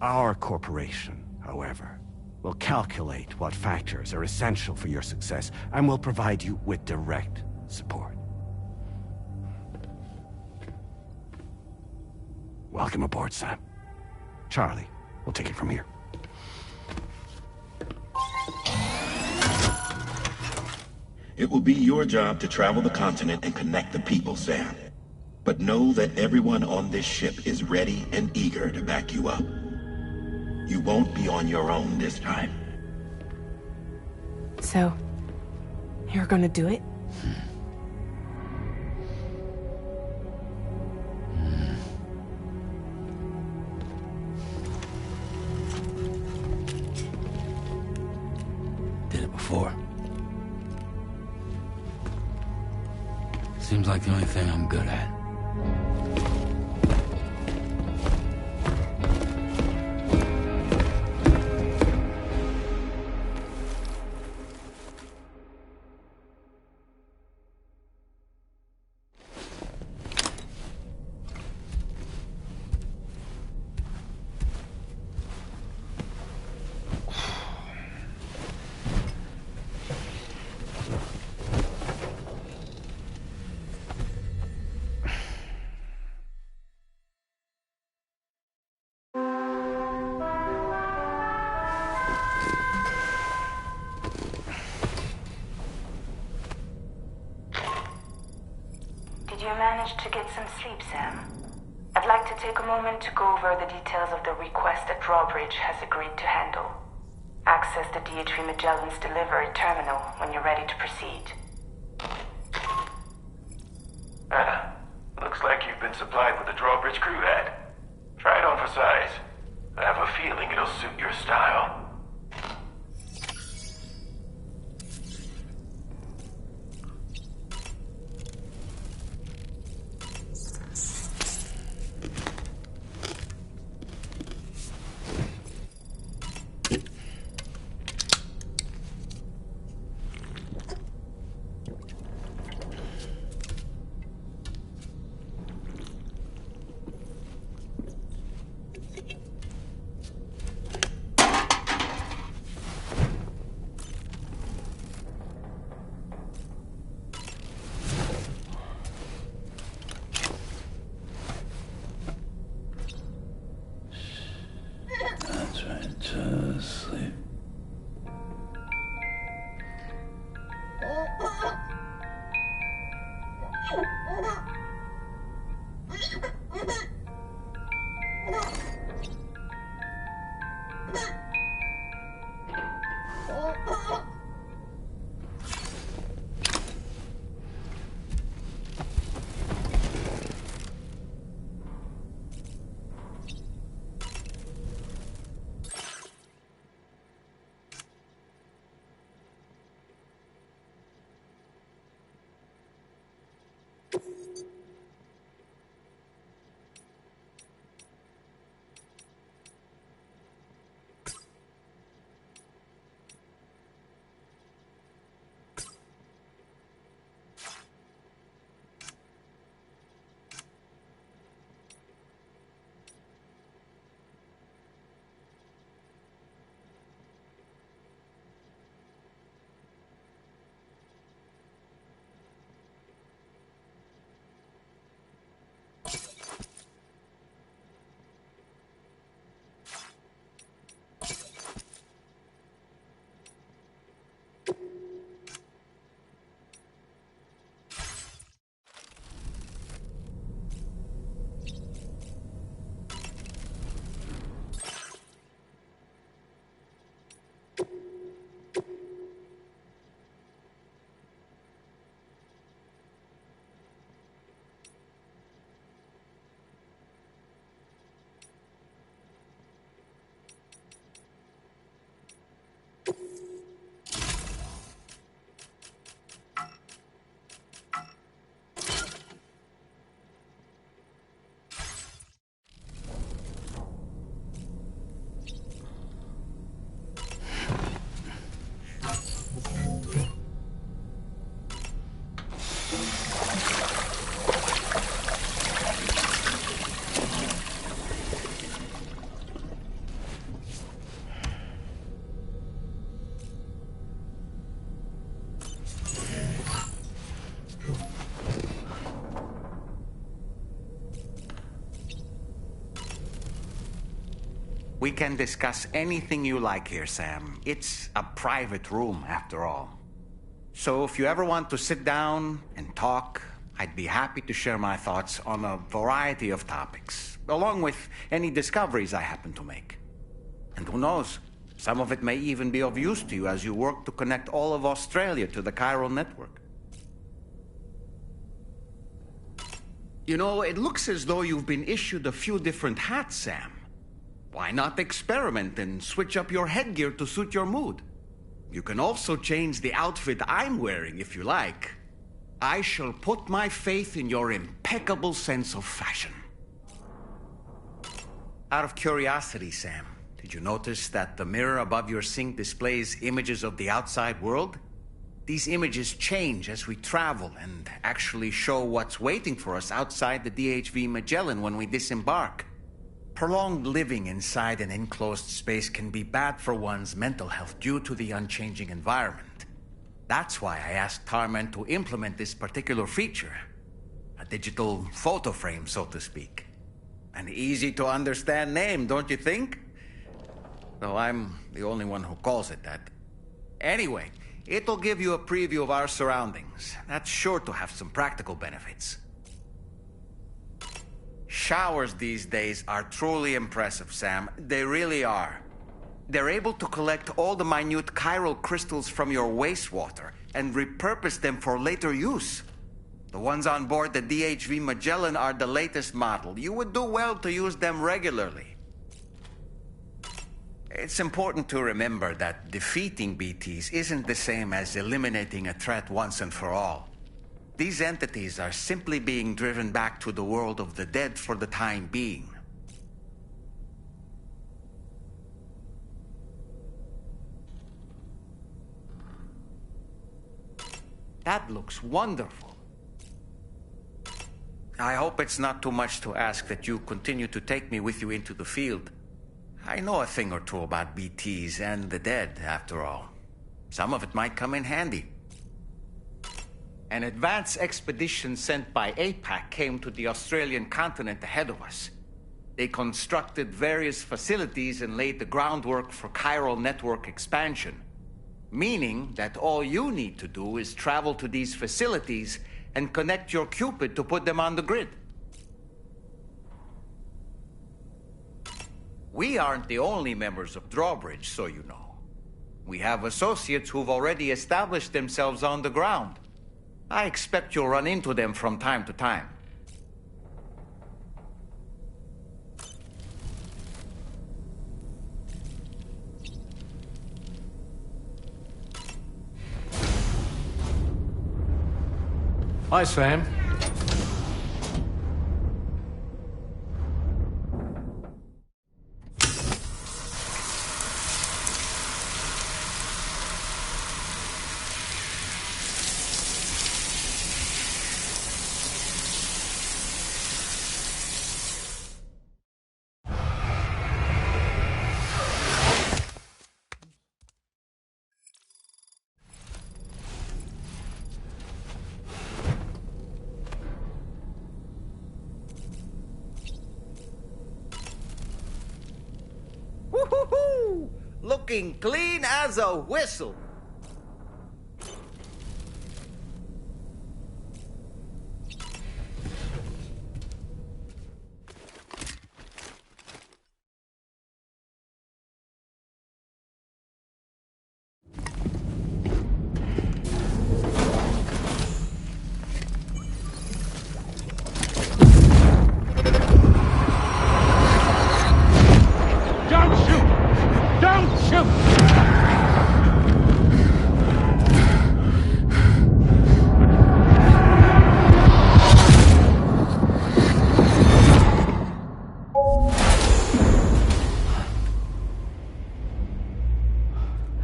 Our corporation, however, will calculate what factors are essential for your success, and will provide you with direct support. Welcome aboard, Sam. Charlie, we'll take it from here. It will be your job to travel the continent and connect the people, Sam. But know that everyone on this ship is ready and eager to back you up. You won't be on your own this time. So, you're gonna do it? Did it before. Seems like the only thing I'm good at. Did you manage to get some sleep, Sam? I'd like to take a moment to go over the details of the request that Drawbridge has agreed to handle. Access the DH3 Magellan's delivery terminal when you're ready to proceed. Looks like you've been supplied with a Drawbridge crew head. Try it on for size. I have a feeling it'll suit your style. That's right, just sleep. We can discuss anything you like here, Sam. It's a private room, after all. So if you ever want to sit down and talk, I'd be happy to share my thoughts on a variety of topics, along with any discoveries I happen to make. And who knows, some of it may even be of use to you as you work to connect all of Australia to the chiral network. You know, it looks as though you've been issued a few different hats, Sam. Why not experiment and switch up your headgear to suit your mood? You can also change the outfit I'm wearing if you like. I shall put my faith in your impeccable sense of fashion. Out of curiosity, Sam, did you notice that the mirror above your sink displays images of the outside world? These images change as we travel and actually show what's waiting for us outside the DHV Magellan when we disembark. Prolonged living inside an enclosed space can be bad for one's mental health due to the unchanging environment. That's why I asked Tarman to implement this particular feature. A digital photo frame, so to speak. An easy-to-understand name, don't you think? Though I'm the only one who calls it that. Anyway, it'll give you a preview of our surroundings. That's sure to have some practical benefits. Showers these days are truly impressive, Sam. They really are. They're able to collect all the minute chiral crystals from your wastewater and repurpose them for later use. The ones on board the DHV Magellan are the latest model. You would do well to use them regularly. It's important to remember that defeating BTs isn't the same as eliminating a threat once and for all. These entities are simply being driven back to the world of the dead for the time being. That looks wonderful. I hope it's not too much to ask that you continue to take me with you into the field. I know a thing or two about BTs and the dead, after all. Some of it might come in handy. An advance expedition sent by APAC came to the Australian continent ahead of us. They constructed various facilities and laid the groundwork for chiral network expansion. Meaning that all you need to do is travel to these facilities and connect your Cupid to put them on the grid. We aren't the only members of Drawbridge, so you know. We have associates who've already established themselves on the ground. I expect you'll run into them from time to time. Hi, Sam. Woo-hoo-hoo! Looking clean as a whistle.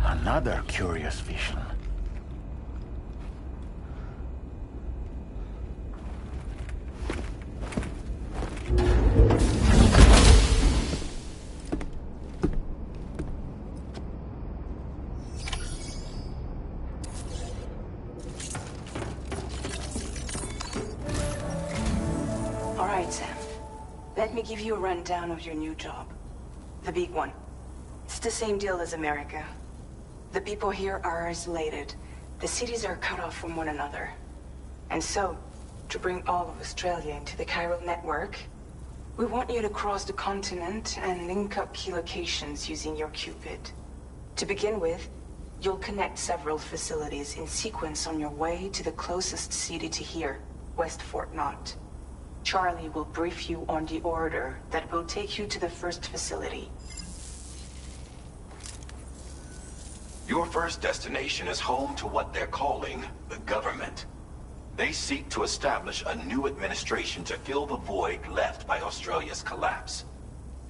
Another curious vision. All right, Sam. Let me give you a rundown of your new job. The big one. It's the same deal as America. The people here are isolated. The cities are cut off from one another. And so, to bring all of Australia into the chiral network, we want you to cross the continent and link up key locations using your Cupid. To begin with, you'll connect several facilities in sequence on your way to the closest city to here, West Fort Knott. Charlie will brief you on the order that will take you to the first facility. Your first destination is home to what they're calling the government. They seek to establish a new administration to fill the void left by Australia's collapse.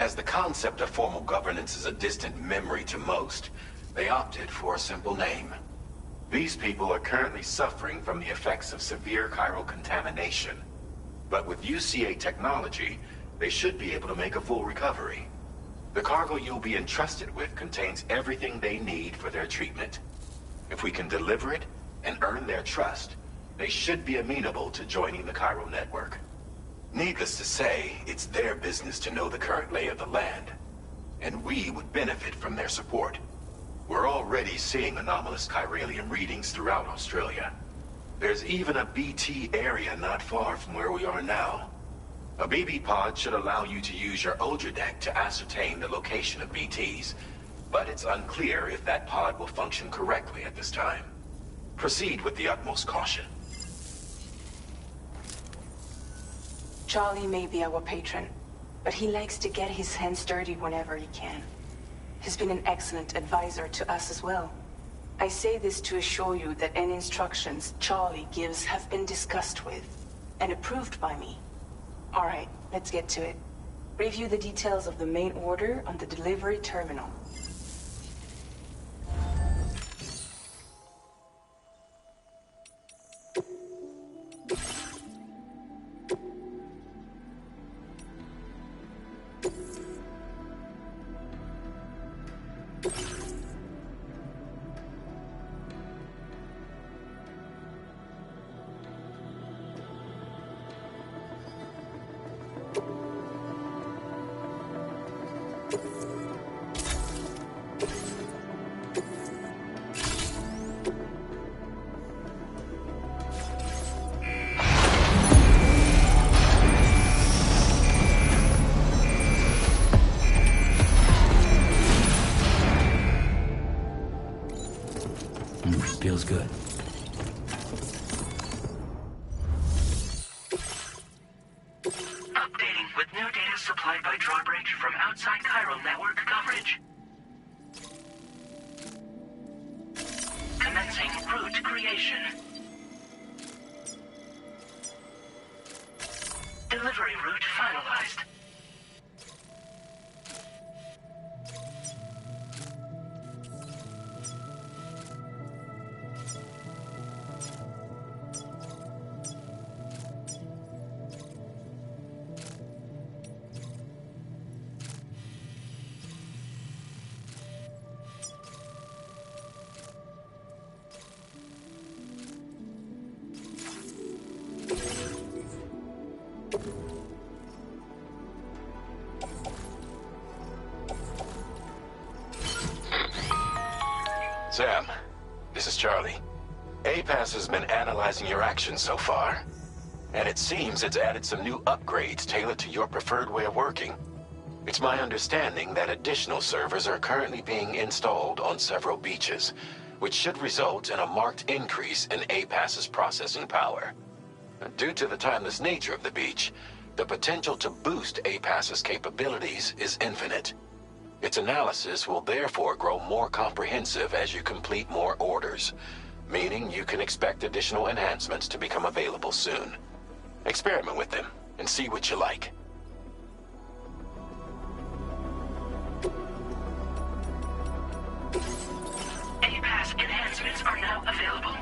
As the concept of formal governance is a distant memory to most, they opted for a simple name. These people are currently suffering from the effects of severe chiral contamination. But with UCA technology, they should be able to make a full recovery. The cargo you'll be entrusted with contains everything they need for their treatment. If we can deliver it and earn their trust, they should be amenable to joining the chiral network. Needless to say, it's their business to know the current lay of the land, and we would benefit from their support. We're already seeing anomalous chiralium readings throughout Australia. There's even a BT area not far from where we are now. A BB pod should allow you to use your Ultra deck to ascertain the location of BTs, but it's unclear if that pod will function correctly at this time. Proceed with the utmost caution. Charlie may be our patron, but he likes to get his hands dirty whenever he can. He's been an excellent advisor to us as well. I say this to assure you that any instructions Charlie gives have been discussed with and approved by me. All right, let's get to it. Review the details of the main order on the delivery terminal. Feels good. Updating with new data supplied by Drawbridge from outside chiral network coverage. Commencing route creation. Delivery route finalized. Sam, this is Charlie. APAS has been analyzing your actions so far, and it seems it's added some new upgrades tailored to your preferred way of working. It's my understanding that additional servers are currently being installed on several beaches, which should result in a marked increase in APAS's processing power. Due to the timeless nature of the beach, the potential to boost APAS's capabilities is infinite. Its analysis will therefore grow more comprehensive as you complete more orders, meaning you can expect additional enhancements to become available soon. Experiment with them and see what you like. APAS enhancements are now available.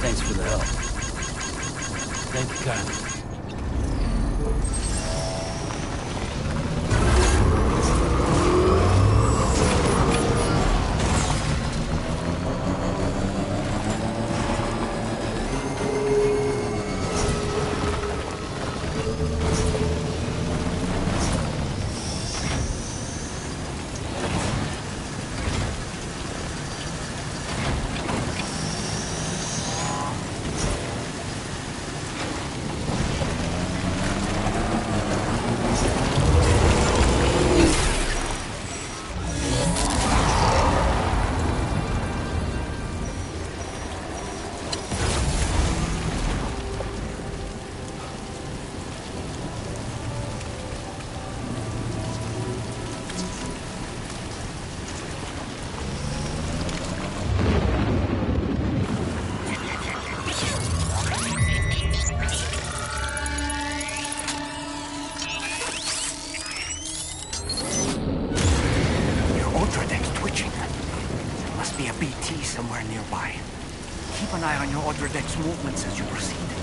Thanks for the help. Thank you kindly. somewhere nearby. Keep an eye on your other deck's movements as you proceed.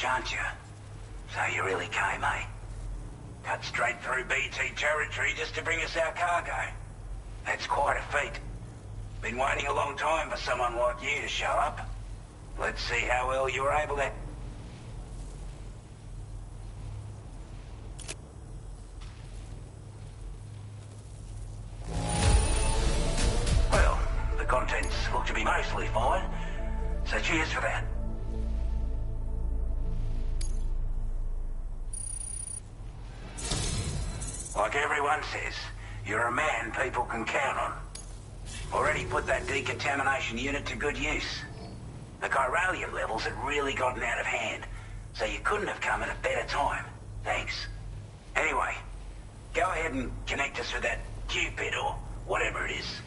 Aren't you? So you really came, eh? Cut straight through BT territory just to bring us our cargo. That's quite a feat. Been waiting a long time for someone like you to show up. Let's see how well you were able to... Well, the contents look to be mostly fine. So cheers for that. Like everyone says, you're a man people can count on. Already put that decontamination unit to good use. The chiralium levels had really gotten out of hand, so you couldn't have come at a better time. Thanks. Anyway, go ahead and connect us with that Cupid or whatever it is.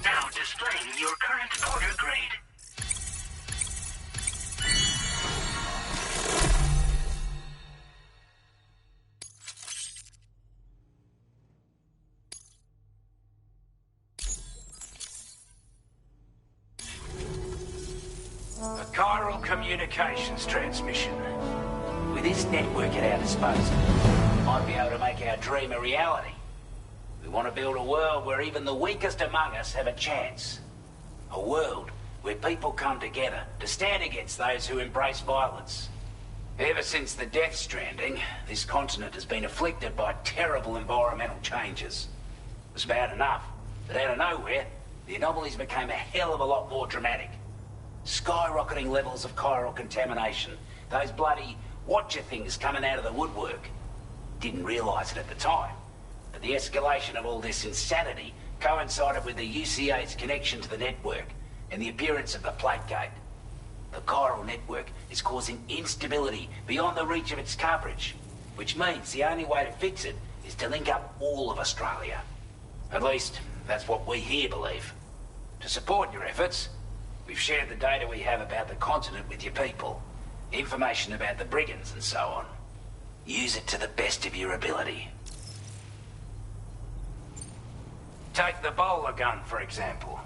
Now displaying your current order grade. A chiral communications transmission. With this network at our disposal, we might be able to make our dream a reality. We want to build a world where even the weakest among us have a chance. A world where people come together to stand against those who embrace violence. Ever since the Death Stranding, this continent has been afflicted by terrible environmental changes. It was bad enough, but out of nowhere, the anomalies became a hell of a lot more dramatic. Skyrocketing levels of chiral contamination. Those bloody watcher things coming out of the woodwork. Didn't realise it at the time, but the escalation of all this insanity coincided with the UCA's connection to the network and the appearance of the plate gate. The chiral network is causing instability beyond the reach of its coverage, which means the only way to fix it is to link up all of Australia. At least, that's what we here believe. To support your efforts, we've shared the data we have about the continent with your people. Information about the brigands and so on. Use it to the best of your ability. Take the bowler gun, for example.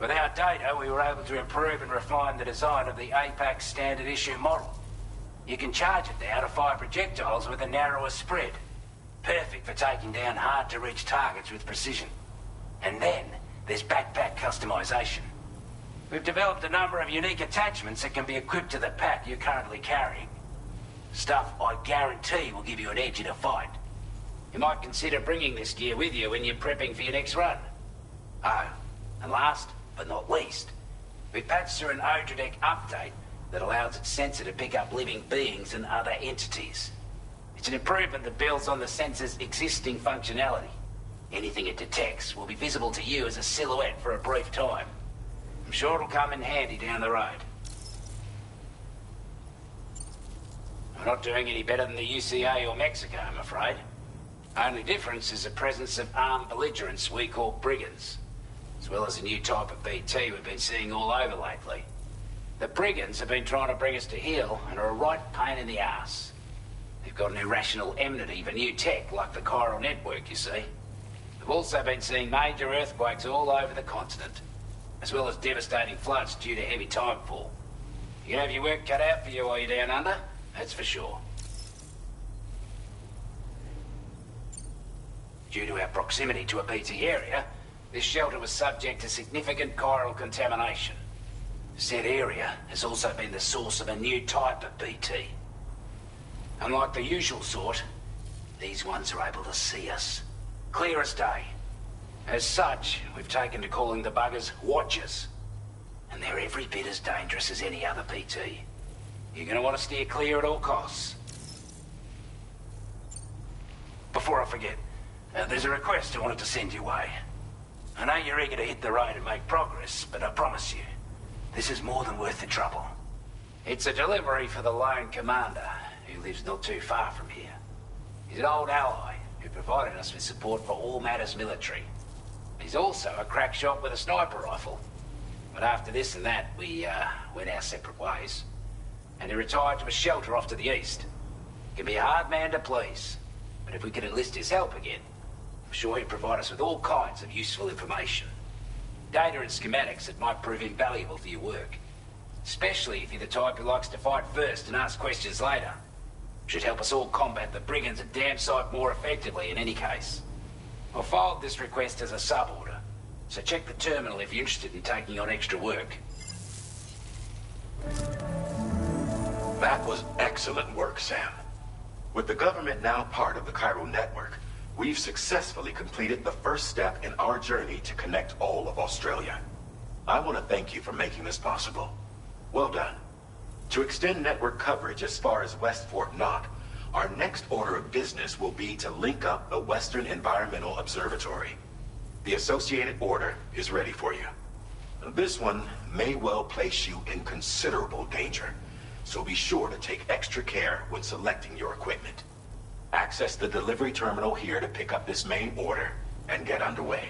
With our data, we were able to improve and refine the design of the APAC standard issue model. You can charge it now to fire projectiles with a narrower spread. Perfect for taking down hard-to-reach targets with precision. And then, there's backpack customization. We've developed a number of unique attachments that can be equipped to the pack you're currently carrying. Stuff I guarantee will give you an edge in a fight. You might consider bringing this gear with you when you're prepping for your next run. Oh, and last but not least, we patched through an Odradek update that allows its sensor to pick up living beings and other entities. It's an improvement that builds on the sensor's existing functionality. Anything it detects will be visible to you as a silhouette for a brief time. I'm sure it'll come in handy down the road. We're not doing any better than the UCA or Mexico, I'm afraid. Only difference is the presence of armed belligerents we call brigands, as well as a new type of BT we've been seeing all over lately. The brigands have been trying to bring us to heel and are a right pain in the ass. They've got an irrational enmity for new tech like the chiral network, you see. We've also been seeing major earthquakes all over the continent, as well as devastating floods due to heavy timefall. You can have your work cut out for you while you're down under, that's for sure. Due to our proximity to a BT area, this shelter was subject to significant chiral contamination. Said area has also been the source of a new type of BT. Unlike the usual sort, these ones are able to see us. Clear as day. As such, we've taken to calling the buggers Watchers. And they're every bit as dangerous as any other PT. You're gonna want to steer clear at all costs. Before I forget, there's a request I wanted to send your way. I know you're eager to hit the road and make progress, but I promise you, this is more than worth the trouble. It's a delivery for the lone commander, who lives not too far from here. He's an old ally who provided us with support for all matters military. He's also a crack shot with a sniper rifle. But after this and that, we went our separate ways. And he retired to a shelter off to the east. He can be a hard man to please, but if we can enlist his help again, I'm sure he'll provide us with all kinds of useful information. Data and schematics that might prove invaluable for your work. Especially if you're the type who likes to fight first and ask questions later. Should help us all combat the brigands a damn sight more effectively in any case. I'll filed this request as a sub-order, so check the terminal if you're interested in taking on extra work. That was excellent work, Sam. With the government now part of the chiral network, we've successfully completed the first step in our journey to connect all of Australia. I want to thank you for making this possible. Well done. To extend network coverage as far as West Fort Knott, our next order of business will be to link up the Western Environmental Observatory. The associated order is ready for you. This one may well place you in considerable danger, so be sure to take extra care when selecting your equipment. Access the delivery terminal here to pick up this main order and get underway.